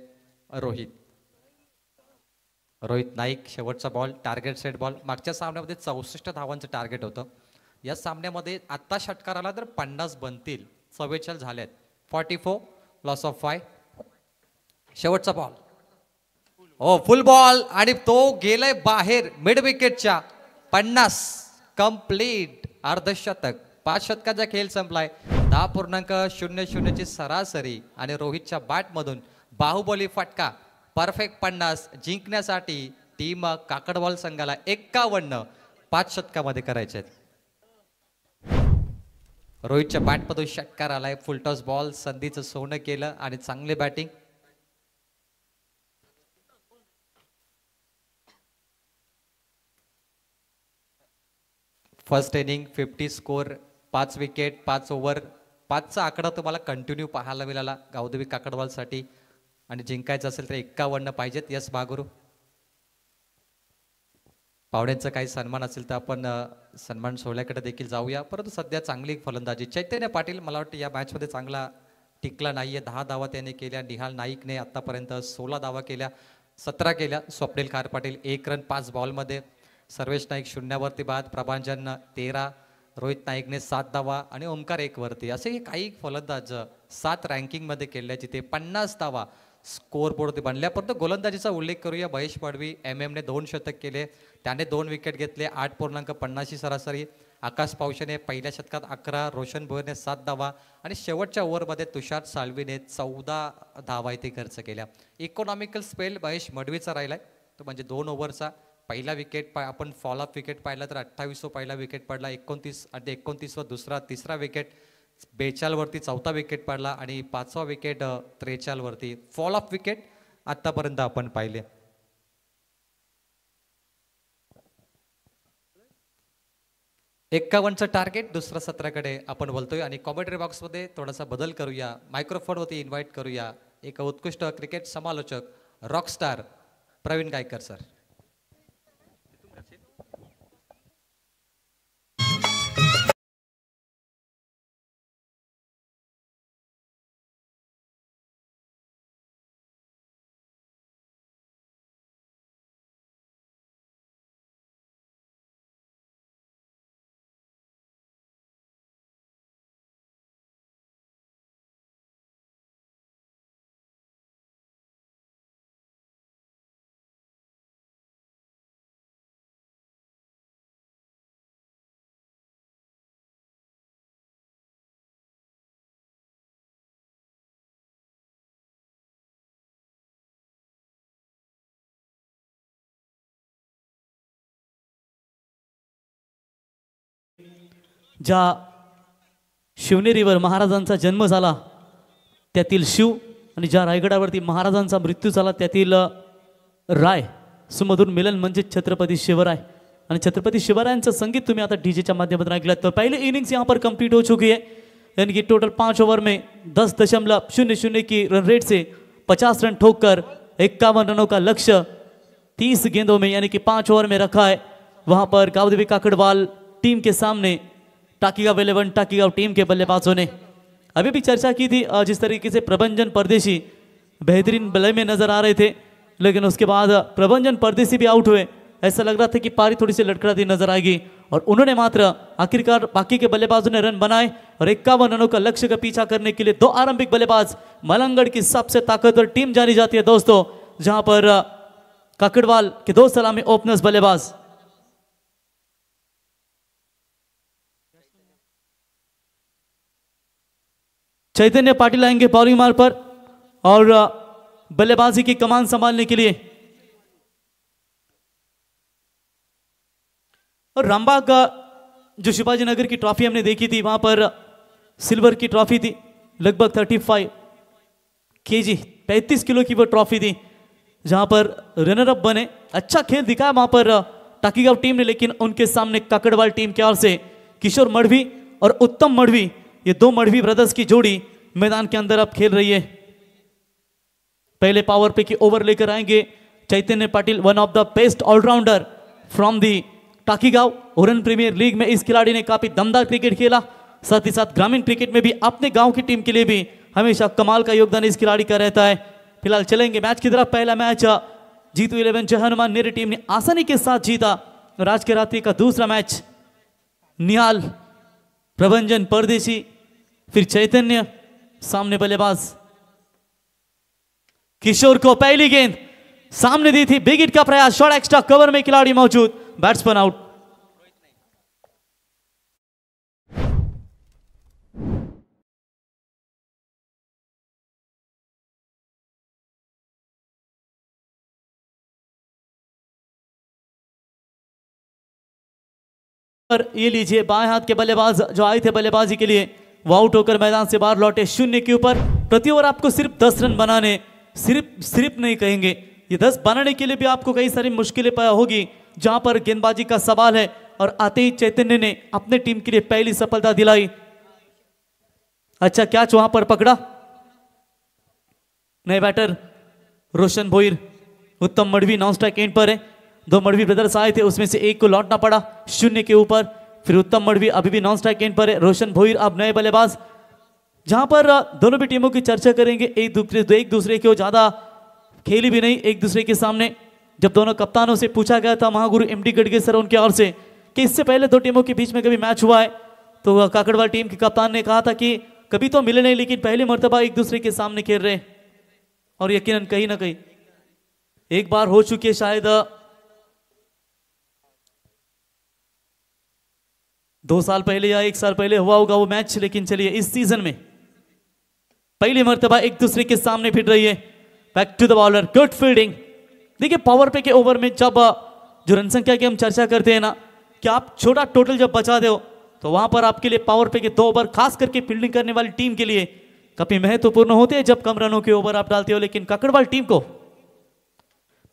रोहित नाईक. शेवटचा बॉल टार्गेट सेट बॉल. मागच्या सामन्यामध्ये 64 धावांचं टार्गेट होतं. या सामन्यामध्ये आत्ता षटकार आला तर 50 बनतील. 44 झाल्यात. 44 लॉस ऑफ 5. शेवटचा बॉल. हो फुल बॉल आणि तो गेलाय बाहेर मिड विकेटच्या. 50 कंप्लीट. अर्धशतक. 5 षटकाचा खेळ संपलाय. 10.00 ची सरासरी आणि रोहितच्या बॅटमधून बाहुबली फटका. परफेक्ट 50 जिंकण्यासाठी टीम काकडवाल संघाला 51 5 षटकामध्ये करायचे आहेत. रोहितच्या बॅटमधून षटकार आलाय. Full toss ball. संधीचं सोनं केलं आणि चांगली batting. First inning 50 score. 5 wicket 5 over. 5चा आकडा तुम्हाला कंटिन्यू पाहायला मिळाला गावदेवी काकडवालसाठी. आणि जिंकायचं असेल तर 51 पाहिजेत. यस बागुरू. पाहुण्यांचा काही सन्मान असेल तर आपण सन्मान सोहळ्याकडे देखील जाऊया. परंतु सध्या चांगली फलंदाजी. चैतन्य पाटील मला वाटतं या मॅचमध्ये चांगला टिकला नाहीये. 10 धावा त्याने केल्या. निहाल नाईकने आतापर्यंत 16 धावा केल्या. 17 केल्या. स्वप्नील खार पाटील 1 रन 5 बॉलमध्ये. सर्वेश नाईक 0 वरती बाद. प्रभांजन 13. रोहित नाईकने 7 धावा आणि ओमकार 1 वरती. असे काही फलंदाज 7 रँकिंगमध्ये केल्या जिथे 50 धावा स्कोर बोर्ड बनल्या. परंतु गोलंदाजीचा उल्लेख करूया. महेश पडवी MM ने 2 शतक केले. त्याने 2 विकेट घेतले. 8.50 सरासरी. आकाश पावशेने पहिल्या शतकात 11. रोशन भोयरने 7 धावा आणि शेवटच्या ओव्हरमध्ये तुषार साळवीने 14 धावा इथे खर्च केल्या. इकॉनॉमिकल स्पेल महेश मडवीचा राहिलाय. तो म्हणजे 2 ओव्हरचा. पहिला विकेट आपण फॉलोअप विकेट पाहिला तर 28 पहिला विकेट पडला. 29 आणि 29 दुसरा. तिसरा विकेट 42 वरती. 4था विकेट पडला आणि 5वा विकेट 43 वरती. फॉलोअप विकेट आतापर्यंत आपण पाहिले. चं टार्गेट. दुसऱ्या सत्राकडे आपण बोलतोय आणि कॉमेंट्री बॉक्समध्ये थोडासा बदल करूया. मायक्रोफोनवरती इन्व्हाइट करूया एक उत्कृष्ट क्रिकेट समालोचक रॉकस्टार प्रवीण गायकर सर. ज्या शिवनेरीवर महाराजांचा जन्म झाला त्यातील शिव आणि ज्या रायगडावरती महाराजांचा मृत्यू झाला त्यातील राय सुमधुर मिलन म्हणजे छत्रपति शिवराय. आणि छत्रपति शिवरायांचं संगीत तुम्हें आता डीजे माध्यम ऐकला. तो पहले इनिंग्स यहाँ पर कंप्लीट हो चुकी है. यानी कि टोटल 5 ओवर में 10.00 की रन रेट से 50 रन ठोककर 51 रनों का लक्ष्य 30 गेंदों में यानी कि 5 ओवर में रखा है. वहां पर गावदेवी काकड़वाल टीम के सामने टाकीगांव 11 टाकीगांव टीम के बल्लेबाजों ने अभी भी चर्चा की थी. जिस तरीके से प्रभंजन परदेशी बेहतरीन बल्ले में नजर आ रहे थे लेकिन उसके बाद प्रभंजन परदेसी भी आउट हुए। ऐसा लग रहा था कि पारी थोड़ी सी लटखड़ाती नजर आएगी और उन्होंने मात्र आखिरकार बाकी के बल्लेबाजों ने रन बनाए और 51 रनों का लक्ष्य का पीछा करने के लिए दो आरंभिक बल्लेबाज, मलंगगढ़ की सबसे ताकतवर टीम जानी जाती है दोस्तों, जहां पर काकड़वाल के दो सलामी ओपनर्स बल्लेबाज चैतन्य पाटिल आएंगे बॉलिंग मार्ग पर और बल्लेबाजी की कमान संभालने के लिए। और रामबाग का जो शिवाजी नगर की ट्रॉफी हमने देखी थी, वहां पर सिल्वर की ट्रॉफी थी, लगभग 35 केजी 35 किलो की वो ट्रॉफी थी, जहां पर रनर अप बने। अच्छा खेल दिखाया वहां पर टाकीगांव टीम ने, लेकिन उनके सामने काकड़वाल टीम की ओर से किशोर मढ़वी और उत्तम मढ़वी, ये दो मढ़वी ब्रदर्स की जोड़ी मैदान के अंदर अब खेल रही है। पहले पावर पे की ओवर लेकर आएंगे Chaitanya Patil, one of the best allrounder from the Takigaon. Oran premier league में इस खिलाड़ी ने काफी दमदार क्रिकेट खेला, साथ ही साथ ग्रामीण क्रिकेट में भी अपने गांव की टीम के लिए भी हमेशा कमाल का योगदान इस खिलाड़ी का रहता है। फिलहाल चलेंगे मैच की तरफ। पहला मैच जीतू 11 जय हनुमान नेहरू टीम ने आसानी के साथ जीता और आज के रात्रि का दूसरा मैच निहाल, प्रभंजन परदेसी, फिर चैतन्य, सामने बल्लेबाज किशोर को पहली गेंद सामने दी थी, बिग हिट का प्रयास, शॉट एक्स्ट्रा कवर में खिलाड़ी मौजूद, बैट्समैन आउट। ये लीजिए बाएं हाथ के बल्लेबाज जो आए थे बल्लेबाजी के लिए, वो आउट होकर मैदान से बाहर लौटे 0 के ऊपर। प्रति ओवर आपको सिर्फ 10 रन बनाने, सिर्फ नहीं कहेंगे, ये 10 बनाने के लिए भी आपको कई सारी मुश्किलें होगी, जहां पर गेंदबाजी का सवाल है। और आते ही चैतन्य ने अपने टीम के लिए पहली सफलता दिलाई। अच्छा कैच वहां पर पकड़ा, नए बैटर रोशन भोईर, उत्तम मढ़वी नॉन स्ट्राइक एंड पर है। दो मढ़वी ब्रदर्स आए थे, उसमें से एक को लौटना पड़ा 0 के ऊपर। फिर उत्तम मढ़वी अभी भी नॉन स्ट्राइक एंड पर है, रोशन भोईर अब नए बल्लेबाज, जहां पर दोनों भी टीमों की चर्चा करेंगे। एक दूसरे को ज्यादा खेली भी नहीं एक दूसरे के सामने। जब दोनों कप्तानों से पूछा गया था महागुरु एमडी गडगेसर उनके ओर से कि इससे पहले दो टीमों के बीच में कभी मैच हुआ है, तो काकड़वाल टीम के कप्तान ने कहा था कि कभी तो मिले नहीं, लेकिन पहली मर्तबा एक दूसरे के सामने खेल रहे। और यकीनन कहीं ना कहीं एक बार हो चुकी है, शायद 2 साल पहले या 1 साल पहले हुआ होगा वो मैच। लेकिन चलिए इस सीजन में पहली मर्तबा एक दूसरे के सामने फिर रही है। Back to the bowler, good fielding. देखिए पावर पे के ओवर में जब जो रन संख्या की हम चर्चा करते हैं ना, कि आप छोटा टोटल जब बचा दो, तो वहां पर आपके लिए पावर पे के 2 ओवर खास करके फील्डिंग करने वाली टीम के लिए काफी महत्वपूर्ण होते हैं जब कम रनों के ओवर आप डालते हो। लेकिन काकड़वाल टीम को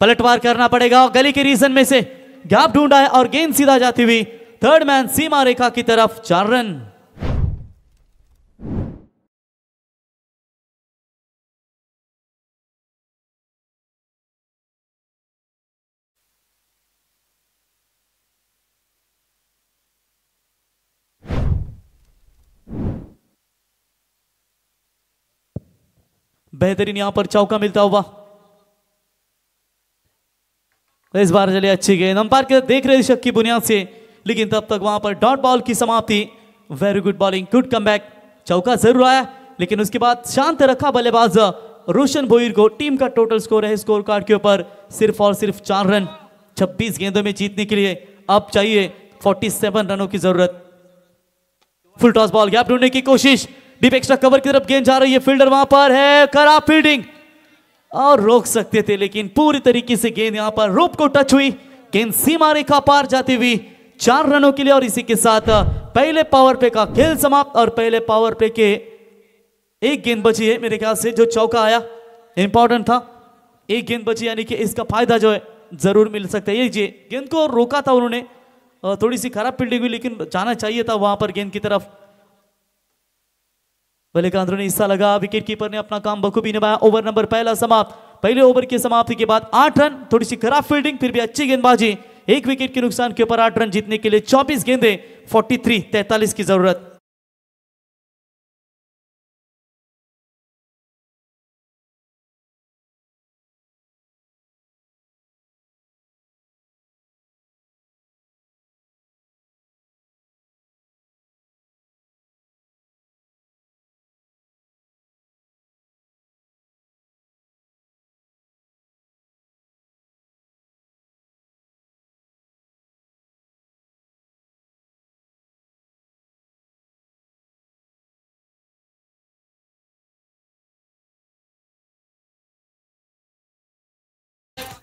पलटवार करना पड़ेगा और गली के रीजन में से गैप ढूंढा है और गेंद सीधा जाती हुई थर्ड मैन सीमा रेखा की तरफ, 4 रन। बेहतरीन यहां पर चौका मिलता हुआ, इस बार चलिए अच्छी गेंद, अंपायर के देख रहे शक की बुनियाद से, लेकिन तब तक वहां पर डॉट बॉल की समाप्ति। Very good bowling, good comeback, चौका जरूर आया, लेकिन उसके बाद शांत रखा बल्लेबाज रोशन भोईर को। टीम का टोटल स्कोर है स्कोर कार्ड के ऊपर सिर्फ और सिर्फ 4 रन। 26 गेंदों में जीतने के लिए अब चाहिए 47 रनों की जरूरत। फुल टॉस बॉल, गैप ढूंढने की कोशिश, डीप एक्स्ट्रा कवर की तरफ गेंद जा रही है, फील्डर वहां पर है, खराब फील्डिंग और रोक सकते थे, लेकिन पूरी तरीके से गेंद यहां पर रोप को टच हुई, गेंद सीमा रेखा पार जाती हुई 4 रनों के लिए। और इसी के साथ पहले पावर प्ले का खेल समाप्त। और पहले पावर प्ले के एक गेंद बची है मेरे ख्याल से, जो चौका आया इंपॉर्टेंट था, एक गेंद बची, यानी कि इसका फायदा जो है जरूर मिल सकता है। ये गेंद को रोका था उन्होंने, थोड़ी सी खराब फील्डिंग हुई, लेकिन जाना चाहिए था वहां पर गेंद की तरफ। भले का अंदरूनी हिस्सा लगा, विकेट कीपर ने अपना काम बखूबी निभाया। ओवर नंबर पहला समाप्त। पहले ओवर की समाप्ति के बाद 8 रन, थोड़ी सी खराब फील्डिंग, फिर भी अच्छी गेंदबाजी, 1 विकेट के नुकसान के ऊपर 8 रन जीतने के लिए 24 गेंदें, 43 की जरूरत।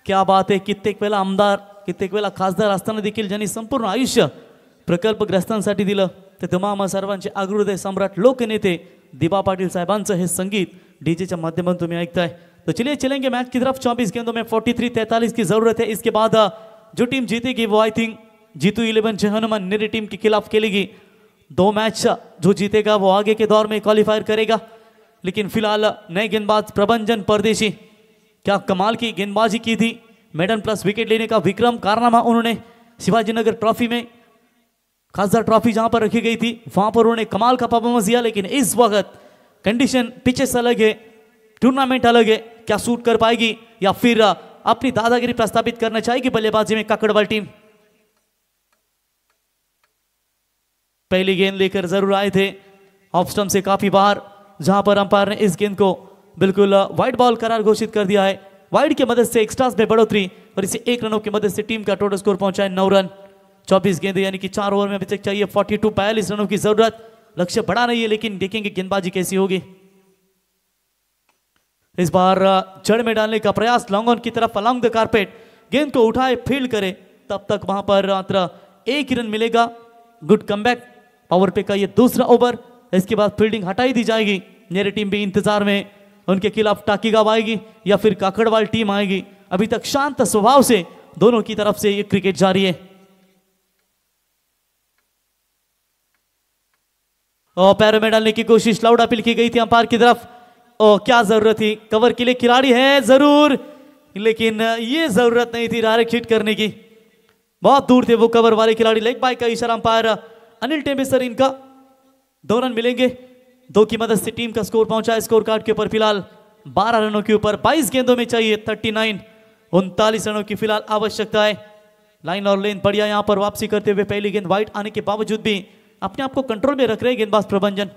क्या बात आहे. कित्येक वेळा आमदार, कित्येक वेळा खासदार असताना देखील ज्यांनी संपूर्ण आयुष्य प्रकल्पग्रस्तांसाठी दिलं, ते तमाम सर्वांचे अग्रहृदय सम्राट लोकनेते दिबा पाटिल साहेबांचं हे संगीत डीजे के माध्यम तुम्हें ऐकता है. तो चलिए चलेंगे मैच की तरफ. 24 गेंदों में 43-43 की जरूरत है. इसके बाद जो टीम जीतेगी वो आई थिंक जीतू 11 से हनुमान नेरी टीम के खिलाफ खेलेगी. 2 मैच जो जीतेगा वो आगे के दौर में क्वालिफायर करेगा. लेकिन फिलहाल नए गेंदबाज प्रभंजन परदेशी, क्या कमाल की गेंदबाजी की थी. मेडन प्लस विकेट लेने का विक्रम कारनामा उन्होंने शिवाजीनगर ट्रॉफी में, खासदार ट्रॉफी जहां पर रखी गई थी वहां पर उन्होंने कमाल का परफॉर्मेंस दिया. लेकिन इस वक्त कंडीशन पिचेस अलग है, टूर्नामेंट अलग है. क्या सूट कर पाएगी या फिर अपनी दादागिरी प्रस्तावित करना चाहेगी बल्लेबाजी में काकड़वाल टीम. पहली गेंद लेकर जरूर आए थे ऑफ स्टंप से काफी बाहर, जहां पर अंपायर ने इस गेंद को बिल्कुल वाइड बॉल करार घोषित कर दिया है. वाइड की मदद से एक्स्ट्रास में बढ़ोतरी और इसे 1 रनों की मदद से टीम का टोटल स्कोर पहुंचा है 9 रन. 24 गेंद यानी कि 4 ओवर में अभी तक चाहिए 42 रनों की जरूरत. लक्ष्य बड़ा नहीं है लेकिन देखेंगे गेंदबाजी कैसी होगी. इस बार जड़ में डालने का प्रयास लॉन्ग ऑन की तरफ अलॉन्ग द कारपेट, गेंद को उठाए फील्ड करे, तब तक वहां पर मात्र 1 रन मिलेगा. Good comeback. पावर पे का ये दूसरा ओवर. इसके बाद फील्डिंग हटाई दी जाएगी. मेरी टीम भी इंतजार में, उनके खिलाफ टाकीगांव आएगी या फिर काकड़वाल टीम आएगी. अभी तक शांत स्वभाव से दोनों की तरफ से ये क्रिकेट जारी है. और पैरों में डालने की कोशिश, लाउड अपील की गई थी अंपायर की तरफ. और क्या जरूरत थी, कवर के लिए खिलाड़ी है जरूर, लेकिन ये जरूरत नहीं थी डायरेक्ट हिट करने की. बहुत दूर थे वो कवर वाले खिलाड़ी. लेग बाय का इशारा अंपायर अनिल टेम्बे सर, इनका 2 रन मिलेंगे. 2 की मदद से टीम का स्कोर पहुंचा है स्कोर कार्ड के ऊपर फिलहाल 12 रनों के ऊपर. 22 गेंदों में चाहिए 39 रनों की फिलहाल आवश्यकता है. लाइन और लेन बढ़िया यहां पर वापसी करते हुए पहली गेंद वाइड आने के बावजूद भी अपने आप को कंट्रोल में रख रहे हैं गेंदबाज प्रबंधन.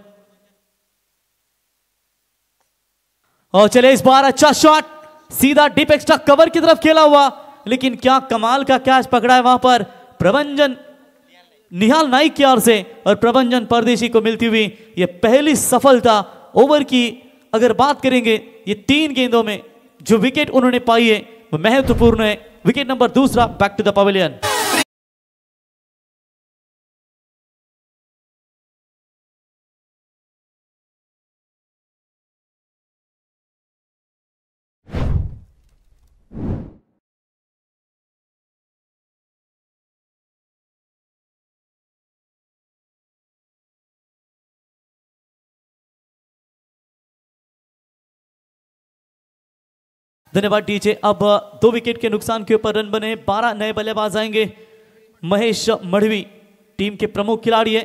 और चले इस बार अच्छा शॉट सीधा डीप एक्स्ट्रा कवर की तरफ खेला हुआ, लेकिन क्या कमाल का कैच पकड़ा है वहां पर प्रबंधन निहाल नाइक की ओर से. और प्रबंधन परदेशी को मिलती हुई ये पहली सफलता ओवर की. अगर बात करेंगे ये 3 गेंदों में जो विकेट उन्होंने पाई है वो महत्वपूर्ण है. Wicket number 2 back to the pavilion. धन्यवाद डीजे. अब 2 विकेट के नुकसान के ऊपर रन बने. 12 नए बल्लेबाज आएंगे. महेश मढ़वी टीम के प्रमुख खिलाड़ी है.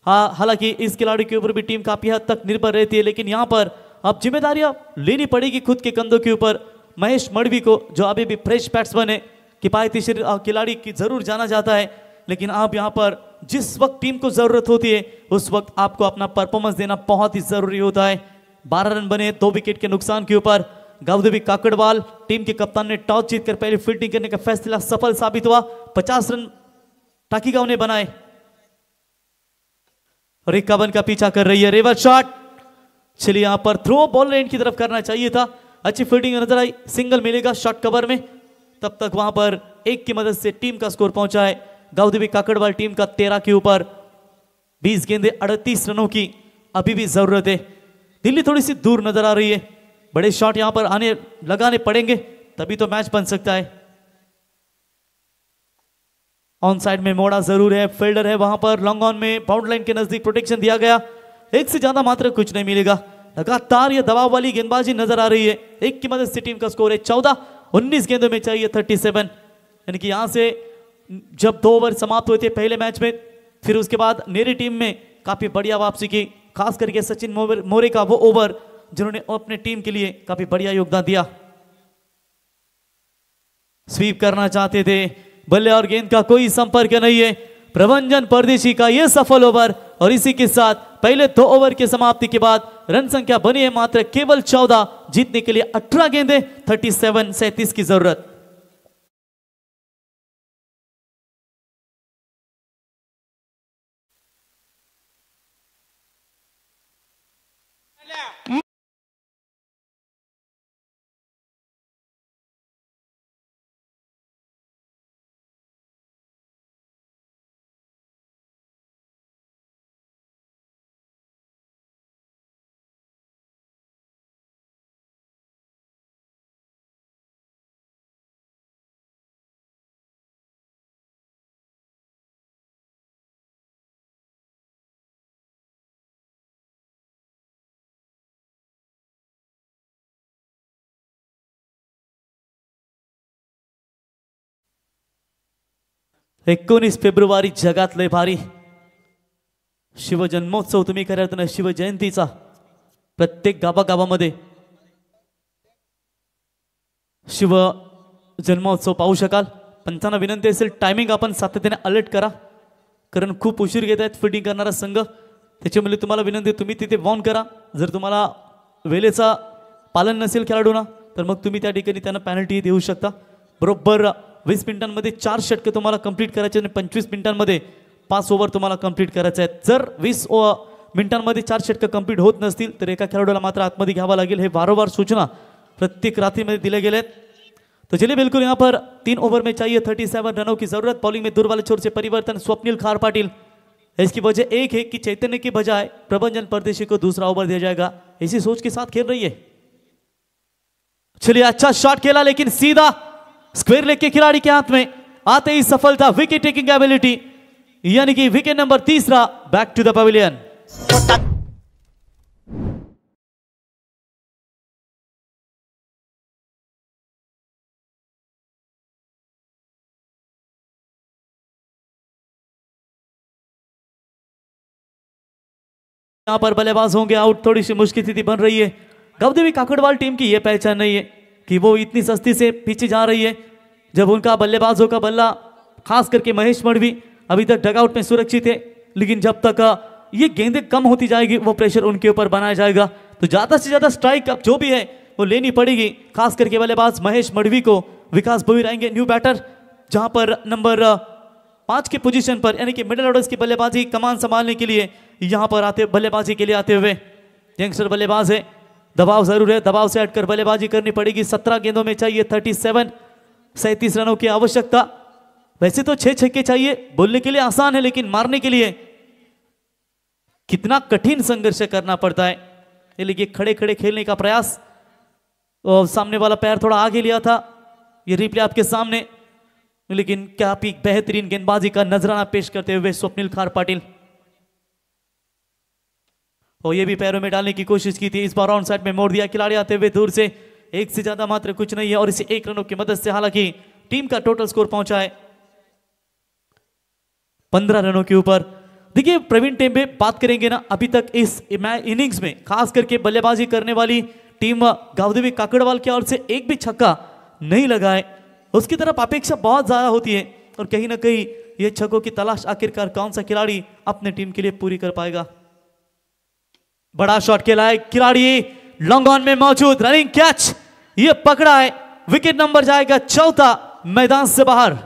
हाँ, हालांकि इस खिलाड़ी के ऊपर भी टीम काफी हद तक निर्भर रहती है, लेकिन यहां पर अब जिम्मेदारियां लेनी पड़ेगी खुद के कंधों के ऊपर. महेश मढ़वी को, जो अभी भी फ्रेश बैट्समैन है, किफायती खिलाड़ी की जरूर जाना जाता है, लेकिन आप यहाँ पर जिस वक्त टीम को जरूरत होती है उस वक्त आपको अपना परफॉर्मेंस देना बहुत ही जरूरी होता है. 12 रन बने 2 विकेट के नुकसान के ऊपर. गावदेवी काकड़वाल टीम के कप्तान ने टॉस जीतकर पहले फील्डिंग करने का फैसला सफल साबित हुआ. 50 रन टाकीगांव ने बनाए और 51 का पीछा कर रही है. रिवर्स शॉट, चलिए यहां पर थ्रो बॉल एंड की तरफ करना चाहिए था. अच्छी फील्डिंग नजर आई. सिंगल मिलेगा शॉट कवर में. तब तक वहां पर 1 की मदद से टीम का स्कोर पहुंचा है गावदेवी काकड़वाल टीम का 13 के ऊपर. 20 गेंदे 38 रनों की अभी भी जरूरत है. दिल्ली थोड़ी सी दूर नजर आ रही है. बड़े शॉट यहां पर आने लगाने पड़ेंगे तभी तो मैच बन सकता है. ऑन साइड में मोड़ा जरूर है, फील्डर है वहां पर. लॉन्ग ऑन में बाउंड लाइन के नजदीक प्रोटेक्शन दिया गया. 1 से ज्यादा मात्र कुछ नहीं मिलेगा. लगातार ये दबाव वाली गेंदबाजी नजर आ रही है. 1 की मदद से टीम का स्कोर है 14. 19 गेंदों में चाहिए 37. यानी कि यहां से जब 2 ओवर समाप्त हुए थे पहले मैच में, फिर उसके बाद मेरी टीम में काफी बढ़िया वापसी की. खास करके सचिन मोरे का वो ओवर जिन्होंने अपने टीम के लिए काफी बढ़िया योगदान दिया. स्वीप करना चाहते थे, बल्ले और गेंद का कोई संपर्क नहीं है. प्रभंजन परदेशी का यह सफल ओवर और इसी के साथ पहले 2 ओवर की समाप्ति के बाद रन संख्या बनी है मात्र केवल 14. जीतने के लिए 18 गेंदे 37 की जरूरत. 19 फेब्रुवारी जगात लय भारी शिवजन्मोत्सव तुम्ही खऱ्या अर्थानं शिवजयंतीचा प्रत्येक गावागावामध्ये शिव जन्मोत्सव पाहू शकाल. पंचांना विनंती असेल टायमिंग आपण सातत्याने अलर्ट करा, कारण खूप उशीर घेत आहेत फिटिंग करणारा संघ. त्याच्यामुळे तुम्हाला विनंती तुम्ही तिथे वॉर्न करा. जर तुम्हाला वेळेचा पालन नसेल खेळाडूंना तर मग तुम्ही त्या ठिकाणी त्यांना पॅनल्टी देऊ शकता. बरोबर 20 मिनिटांमध्ये 4 षटके तुम्हाला कंप्लीट करायचे आणि 25 मिनिटांमध्ये 5 ओव्हर तुम्हाला कंप्लीट करायचे आहेत. जर 20 मिनिटांमध्ये 4 षटके कंप्लीट होत नसतील तर एका खेळाडूला मात्र आतमध्ये घ्यावा लागेल. हे वारंवार सूचना प्रत्येक रात्रीमध्ये दिले गेले आहेत. तो चलिए बिल्कुल यहाँ पर 3 ओवर में चाहिए 37 रनों की जरूरत. बॉलिंग में दूर वाले छोर से परिवर्तन स्वप्निल खार पाटिल. इसकी वजह एक है कि चैतन्य की बजाय प्रभंजन परदेशी को दूसरा ओवर दिया जाएगा. इसी सोच के साथ खेल रही है. चलिए अच्छा शॉट खेला लेकिन सीधा स्क्वायर लेग के खिलाड़ी के हाथ में आते ही सफलता. विकेट टेकिंग एबिलिटी यानी कि wicket number 3 back to the pavilion. यहां पर बल्लेबाज होंगे आउट. थोड़ी सी मुश्किल स्थिति बन रही है. गवदेवी काकड़वाल टीम की यह पहचान नहीं है कि वो इतनी सस्ती से पीछे जा रही है. जब उनका बल्लेबाजों का बल्ला खास करके महेश मड़वी अभी तक डगआउट में सुरक्षित है, लेकिन जब तक ये गेंदें कम होती जाएगी वो प्रेशर उनके ऊपर बनाया जाएगा. तो ज्यादा से ज्यादा स्ट्राइक अब जो भी है वो लेनी पड़ेगी. खास करके बल्लेबाज महेश मड़वी को विकास भुवी रहेंगे न्यू बैटर, जहां पर नंबर 5 के पोजीशन पर यानी कि मिडिल ऑर्डर्स की बल्लेबाजी कमान संभालने के लिए यहां पर आते बल्लेबाजी के लिए आते हुए यंगस्टर बल्लेबाज है. दबाव जरूर है, दबाव से हटकर बल्लेबाजी करनी पड़ेगी. 17 गेंदों में चाहिए 37 रनों की आवश्यकता. वैसे तो 6 छक्के चाहिए. बोलने के लिए आसान है लेकिन मारने के लिए कितना कठिन संघर्ष करना पड़ता है. लेकिन खड़े खड़े खेलने का प्रयास और सामने वाला पैर थोड़ा आगे लिया था. ये रिप्ले आपके सामने, लेकिन क्या बेहतरीन गेंदबाजी का नजराना पेश करते हुए स्वप्निल खार पाटिल. और ये भी पैरों में डालने की कोशिश की थी. इस बार ऑन साइड में मोड़ दिया खिलाड़ी आते हुए दूर से. एक से ज्यादा मात्र कुछ नहीं है और इसे 1 रनों की मदद से हालांकि टीम का टोटल स्कोर पहुंचा है 15 रनों के ऊपर. देखिए प्रवीण टेम्बे बात करेंगे ना, अभी तक इस इनिंग्स में खास करके बल्लेबाजी करने वाली टीम गावदेवी काकड़वाल की ओर से एक भी छक्का नहीं लगा है. उसकी तरफ अपेक्षा बहुत ज्यादा होती है और कहीं ना कहीं ये छक्कों की तलाश आखिरकार कौन सा खिलाड़ी अपने टीम के लिए पूरी कर पाएगा. बड़ा शॉट खेला है खिलाड़ी, लॉन्ग ऑन में मौजूद रनिंग कैच ये पकड़ा है. विकेट नंबर जाएगा 4 मैदान से बाहर.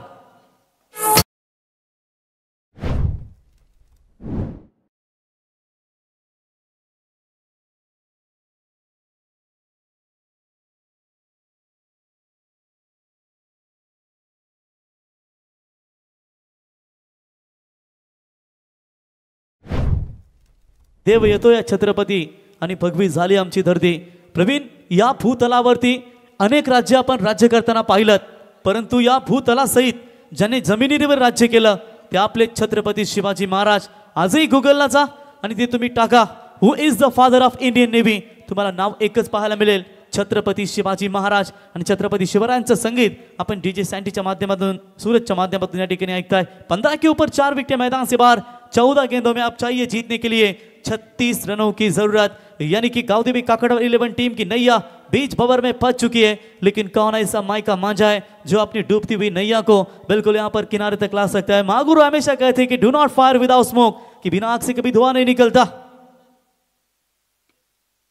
देव येतोय छत्रपती आणि भगवी झाली आमची धरती. प्रवीण, या भूतलावरती अनेक राज्य आपण राज्य करताना पाहिलं, परंतु या भूतलासहित ज्याने जमिनीवर राज्य केलं ते आपले छत्रपती शिवाजी महाराज. आजही गुगलला जा आणि ते तुम्ही टाका who is the father of Indian navy. तुम्हाला नाव एकच पाहायला मिळेल, छत्रपती शिवाजी महाराज. आणि छत्रपती शिवरायांचं संगीत आपण डीजे सॅन्टीच्या माध्यमातून सूरजच्या माध्यमातून या ठिकाणी ऐकताय. 15 के ऊपर 4 विकेट मैदान से बाहर. 14 गेंदों में आप चाहिए जीतने के लिए 36 रनों की जरूरत. यानी कि गावदेवी काकड़वाल 11 टीम की नैया बीच भंवर में फंस चुकी है, लेकिन कौन ऐसा माइका मांझा है जो अपनी डूबती हुई नैया को बिल्कुल यहां पर किनारे तक ला सकता है. महागुरु हमेशा कहते हैं कि do not fire without smoke, कि बिना आग से कभी धुआं नहीं निकलता.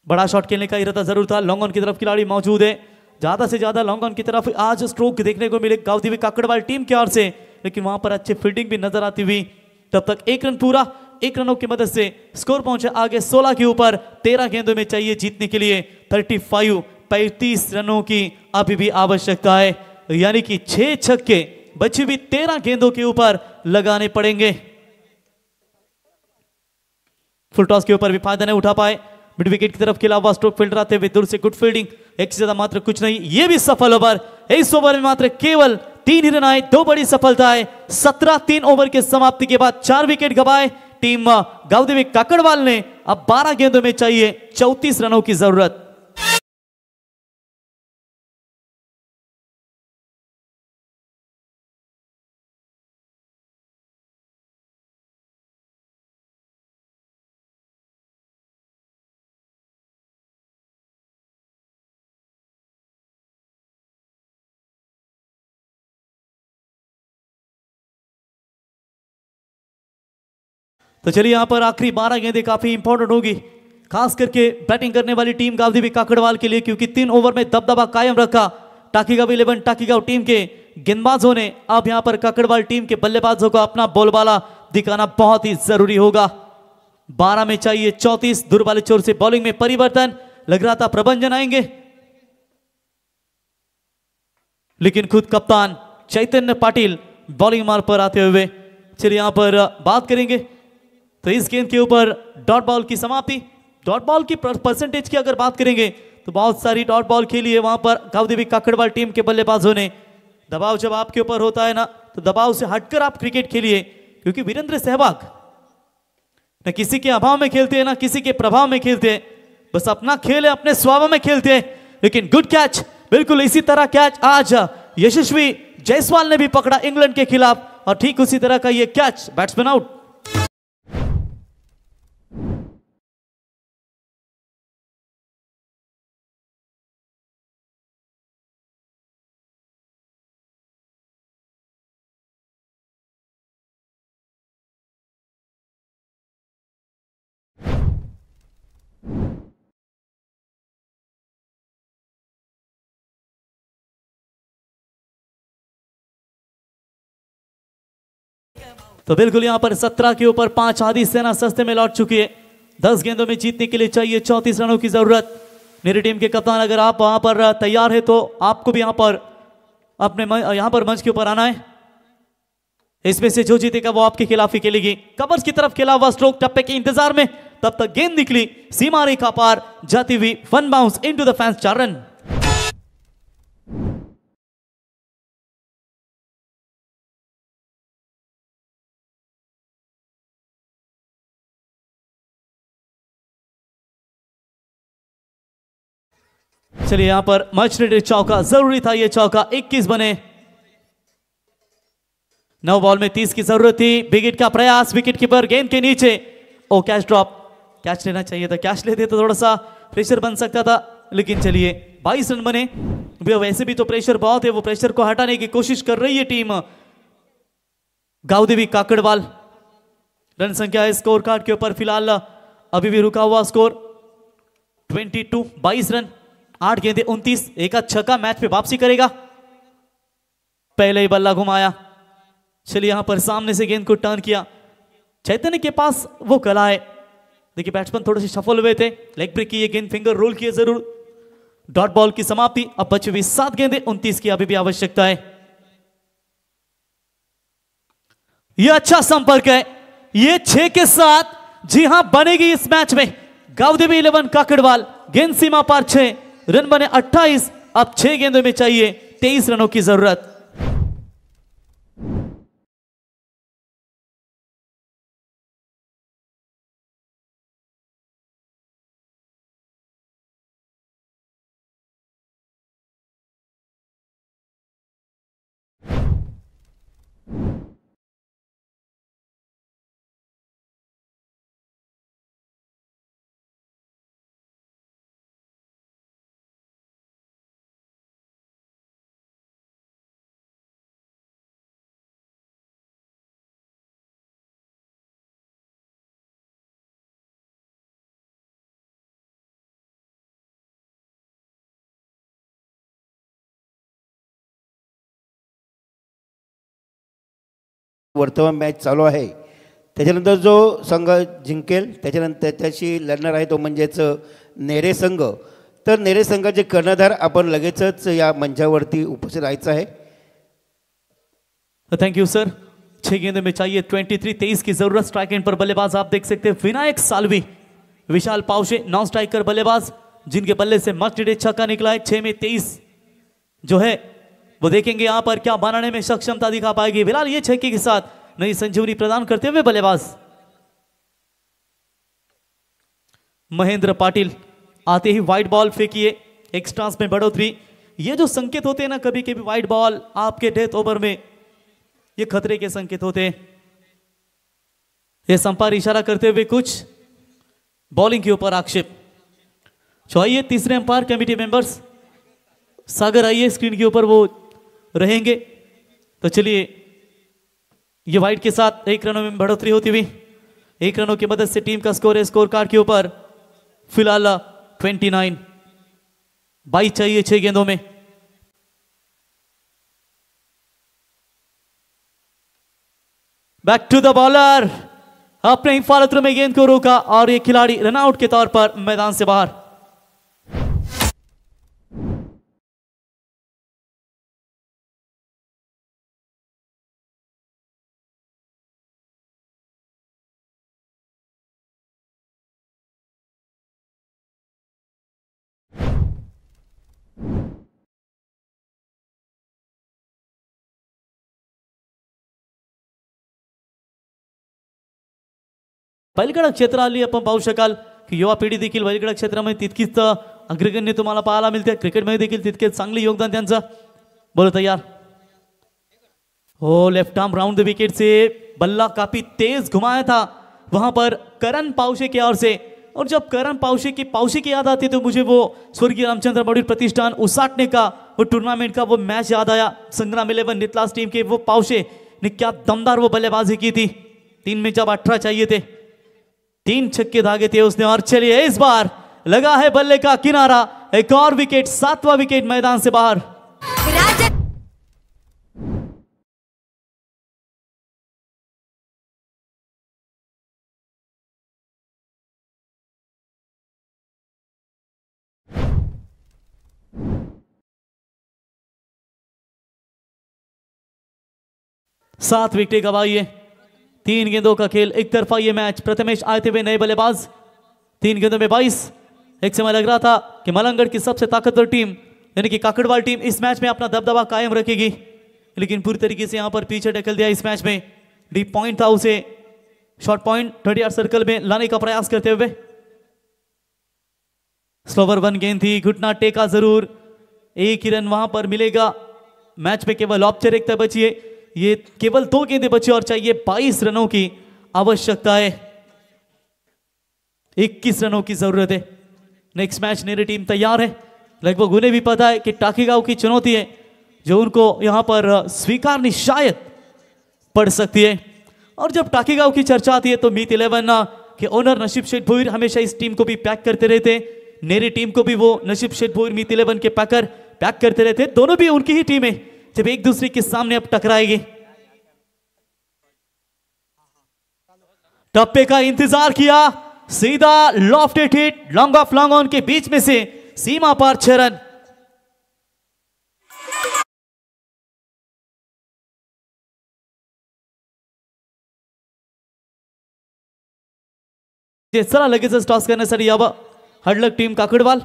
बड़ा शॉट खेलने का इरादा जरूर था. लॉन्ग ऑन की तरफ खिलाड़ी मौजूद है. ज्यादा से ज्यादा लॉन्ग ऑन की तरफ आज स्ट्रोक देखने को मिले गावदेवी काकड़वाल टीम की ओर से, लेकिन वहां पर अच्छी फील्डिंग भी नजर आती हुई. तब तक 1 रन पूरा. 1 रनों की मदद से स्कोर पहुंचे आगे 16 के ऊपर. 13 गेंदों में चाहिए जीतने के लिए 35 रनों की अभी भी आवश्यकता है. यानी कि 6 छक्के बची हुई 13 गेंदों के ऊपर लगाने पड़ेंगे. फुल टॉस के ऊपर भी फायदा नहीं उठा पाए. मिड विकेट की तरफ खेला हुआ स्ट्रोक फील्डर आते हुए दूर से गुड फील्डिंग. एक से ज्यादा मात्र कुछ नहीं. ये भी सफल ओवर. इस ओवर में मात्र केवल 3 ही रन आए. 2 बड़ी सफलता है. 17 ओवर के समाप्ति के बाद 4 विकेट गंवाए टीम गावदेवी काकड़वाल ने. अब 12 गेंदों में चाहिए 34 रनों की जरूरत. तो चलिए यहाँ पर आखिरी 12 गेंदें काफी इंपॉर्टेंट होगी, खास करके बैटिंग करने वाली टीम गावदेवी काकड़वाल के लिए, क्योंकि 3 ओवर में दबदबा कायम रखा टाकीगांव 11 टाकीगांव टीम के गेंदबाजों ने। अब यहाँ पर काकड़वाल टीम के बल्लेबाजों को अपना बोलबाला दिखाना बहुत ही जरूरी होगा। 12 में चाहिए 34। दूर वाले छोर से बॉलिंग में परिवर्तन, लग रहा था प्रबंधन आएंगे, लेकिन खुद कप्तान चैतन्य पाटिल बॉलिंग मार्ग पर आते हुए। चलिए यहाँ पर बात करेंगे तो इस गेंद के ऊपर डॉट बॉल की समाप्ति। डॉट बॉल की परसेंटेज की अगर बात करेंगे तो बहुत सारी डॉट बॉल खेली है वहां पर गावदेवी काकड़वाल टीम के बल्लेबाजों ने। दबाव जब आपके ऊपर होता है ना, तो दबाव से हटकर आप क्रिकेट खेलिए, क्योंकि वीरेंद्र सहवाग न किसी के अभाव में खेलते हैं ना किसी के प्रभाव में खेलते हैं, बस अपना खेल है, अपने स्वभाव में खेलते हैं। लेकिन गुड कैच, बिल्कुल इसी तरह कैच आज यशस्वी जायसवाल ने भी पकड़ा इंग्लैंड के खिलाफ, और ठीक उसी तरह का ये कैच, बैट्समैन आउट। तो बिल्कुल यहां पर 17 के ऊपर 5 आधी सेना सस्ते में लौट चुकी है। 10 गेंदों में जीतने के लिए चाहिए 34 रनों की जरूरत। मेरी टीम के कप्तान अगर आप वहां पर तैयार है तो आपको भी यहां पर अपने यहां पर मंच के ऊपर आना है। इसमें से जो जीतेगा वो आपके खिलाफ ही खेलेगी। कवर्स की तरफ खेला हुआ स्ट्रोक टप्पे के इंतजार में, तब तक गेंद निकली सीमा रेखा पार जाती हुई, 1 bounce into the fans, 4 run. चलिए यहां पर मच नीडेड चौका, जरूरी था ये चौका। 21 बने, 9 बॉल में 30 की जरूरत थी। बिग हिट का प्रयास, विकेट कीपर गेंद के नीचे, ओ कैच ड्रॉप, कैच लेना चाहिए था, कैच लेते तो थोड़ा सा प्रेशर बन सकता था, लेकिन चलिए 22 रन बने। वैसे भी तो प्रेशर बहुत है, वो प्रेशर को हटाने की कोशिश कर रही है टीम गावदेवी काकड़वाल। रन संख्या है स्कोर कार्ड के ऊपर फिलहाल अभी भी रुका हुआ स्कोर 22, 22 रन, 8 गेंदे 29, एक छक्का, मैच पे वापसी करेगा। पहले ही बल्ला घुमाया। चलिए यहां पर सामने से गेंद को टर्न किया। चैतन्य के पास वो कला है, देखिए बैट्समैन थोड़े से सफल हुए थे, लेग ब्रेक की ये गेंद, फिंगर रोल किए जरूर। डॉट बॉल की समाप्ति। अब बची हुई 7 गेंदे 29 की अभी भी आवश्यकता है। यह अच्छा संपर्क है, ये 6 के साथ जी हां बनेगी इस मैच में। गावदेवी 11 काकड़वाल, गेंद सीमा पार 6 रन बने 28। अब 6 गेंदों में चाहिए 23 रनों की जरूरत। वर्तमान मॅच चालू आहे, त्याच्यानंतर जो संघ जिंकेल त्याच्यानंतर त्याची लढणार आहे तो म्हणजेच नेरे संघ। तर नेरे संघाचे कर्णधार आपण लगेचच या मंचावरती उपस्थित राहायचं आहे। Thank you sir. 6 गेंदों में चाहिए 23 की जरूरत। स्ट्राइक एंड पर बल्लेबाज आप देख सकते हैं विनायक सालवी, विशाल पावशे नॉन स्ट्राइकर बल्लेबाज, जिनके बल्ले से मस्ट नीडेड छक्का निकला है। 6 में 23 जो है वो देखेंगे यहां पर क्या बनाने में सक्षमता दिखा पाएगी। फिलहाल ये छक्के के साथ नई संजीवनी प्रदान करते हुए बल्लेबाज महेंद्र पाटिल आते ही वाइड बॉल फेंकिए, एक्स्ट्रास में बढ़ोतरी। ये जो संकेत होते हैं ना, कभी कभी वाइड बॉल आपके डेथ ओवर में ये खतरे के संकेत होते हैं। ये संपार इशारा करते हुए कुछ बॉलिंग के ऊपर आक्षेप। चाहिए तीसरे अंपायर कमेटी मेंबर्स सागर आइए, स्क्रीन के ऊपर वो रहेंगे। तो चलिए ये वाइड के साथ 1 रनों में बढ़ोतरी होती हुई। 1 रनों की मदद से टीम का स्कोर है स्कोर कार्ड के ऊपर फिलहाल 29। 22 चाहिए 6 गेंदों में। बैक टू द बॉलर, अपने हिफाजत में गेंद को रोका और ये खिलाड़ी रनआउट के तौर पर मैदान से बाहर। बैलगाडा क्षेत्राली आपण पाहू शकाल की युवा पिढी देखील बैलगाडा क्षेत्रामध्ये तितकीच अग्रगण्य तुम्हाला पाहायला मिळते। क्रिकेटमध्ये देखील तितकेच चांगले योगदान त्यांचं। बोलो तैयार हो, left arm round the wicket से बल्ला काफी तेज घुमाया था वहां पर करण पाउशे की ओर से। और जब करण पाउशे की याद आती है तो मुझे वो स्वर्गीय रामचंद्र बॉडी प्रतिष्ठान उसाटने का वो टूर्नामेंट का वो मैच याद आया। संग्राम 11 नितलास टीम के वो पाउशे ने क्या दमदार वो बल्लेबाजी की थी। 3 में जब 18 चाहिए थे 3 छक्के धागे थे उसने। और चलिए इस बार लगा है बल्ले का किनारा, एक और विकेट, 7वां विकेट मैदान से बाहर। सात विकेट गवाई है। 3 गेंदों का खेल, एक तरफा ये मैच। प्रथमेश आते हुए नए बल्लेबाज, 3 गेंदों में 22। एक समय लग रहा था कि मलंगगढ़ की सबसे ताकतवर टीम यानी कि काकड़वाल टीम इस मैच में अपना दबदबा कायम रखेगी, लेकिन पूरी तरीके से यहां पर पीछे ढकेल दिया इस मैच में। डीप पॉइंट था, उसे शॉर्ट पॉइंट 30 यार्ड सर्कल में लाने का प्रयास करते हुए। स्लोवर 1 गेंद थी, घुटना टेका जरूर, एक ही रन वहां पर मिलेगा। मैच में केवल औपचारिकता बची है, ये केवल 2 गेंदें बची और चाहिए 22 रनों की आवश्यकता है। 21 रनों की जरूरत है। नेक्स्ट मैच मेरी टीम तैयार है। लगभग उन्हें भी पता है कि टाकीगांव की चुनौती है जो उनको यहां पर स्वीकारनी शायद पड़ सकती है। और जब टाकीगांव की चर्चा आती है तो मीत 11 के ओनर नसीब शेठ भोईर हमेशा इस टीम को भी पैक करते रहते। मेरी टीम को भी वो नसीब शेठ भोईर मीत 11 के पैक करते रहते। दोनों भी उनकी ही टीम है, जब एक दूसरे के सामने अब टकराएगी। टप्पे का इंतजार किया, सीधा lofted hit, long off long on K beach में से सीमा पार 6 रन। चला लगेचच टॉस करण्यासाठी यावं हडलक टीम काकडवाल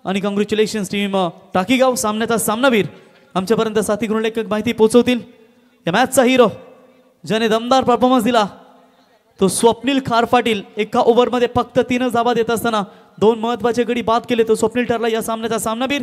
आणि कॉंग्रॅच्युलेशन्स टीम टाकीगाव। सामन्याचा सामनावीर आमच्यापर्यंत साथीकडून एक माहिती पोहोचवतील। या मॅचचा हिरो ज्याने दमदार परफॉर्मन्स दिला तो स्वप्नील खार पाटील। एका ओव्हरमध्ये फक्त 3 धावा देत असताना 2 महत्वाचे गडी बाद केले तो स्वप्नील ठरला या सामन्याचा सामनावीर।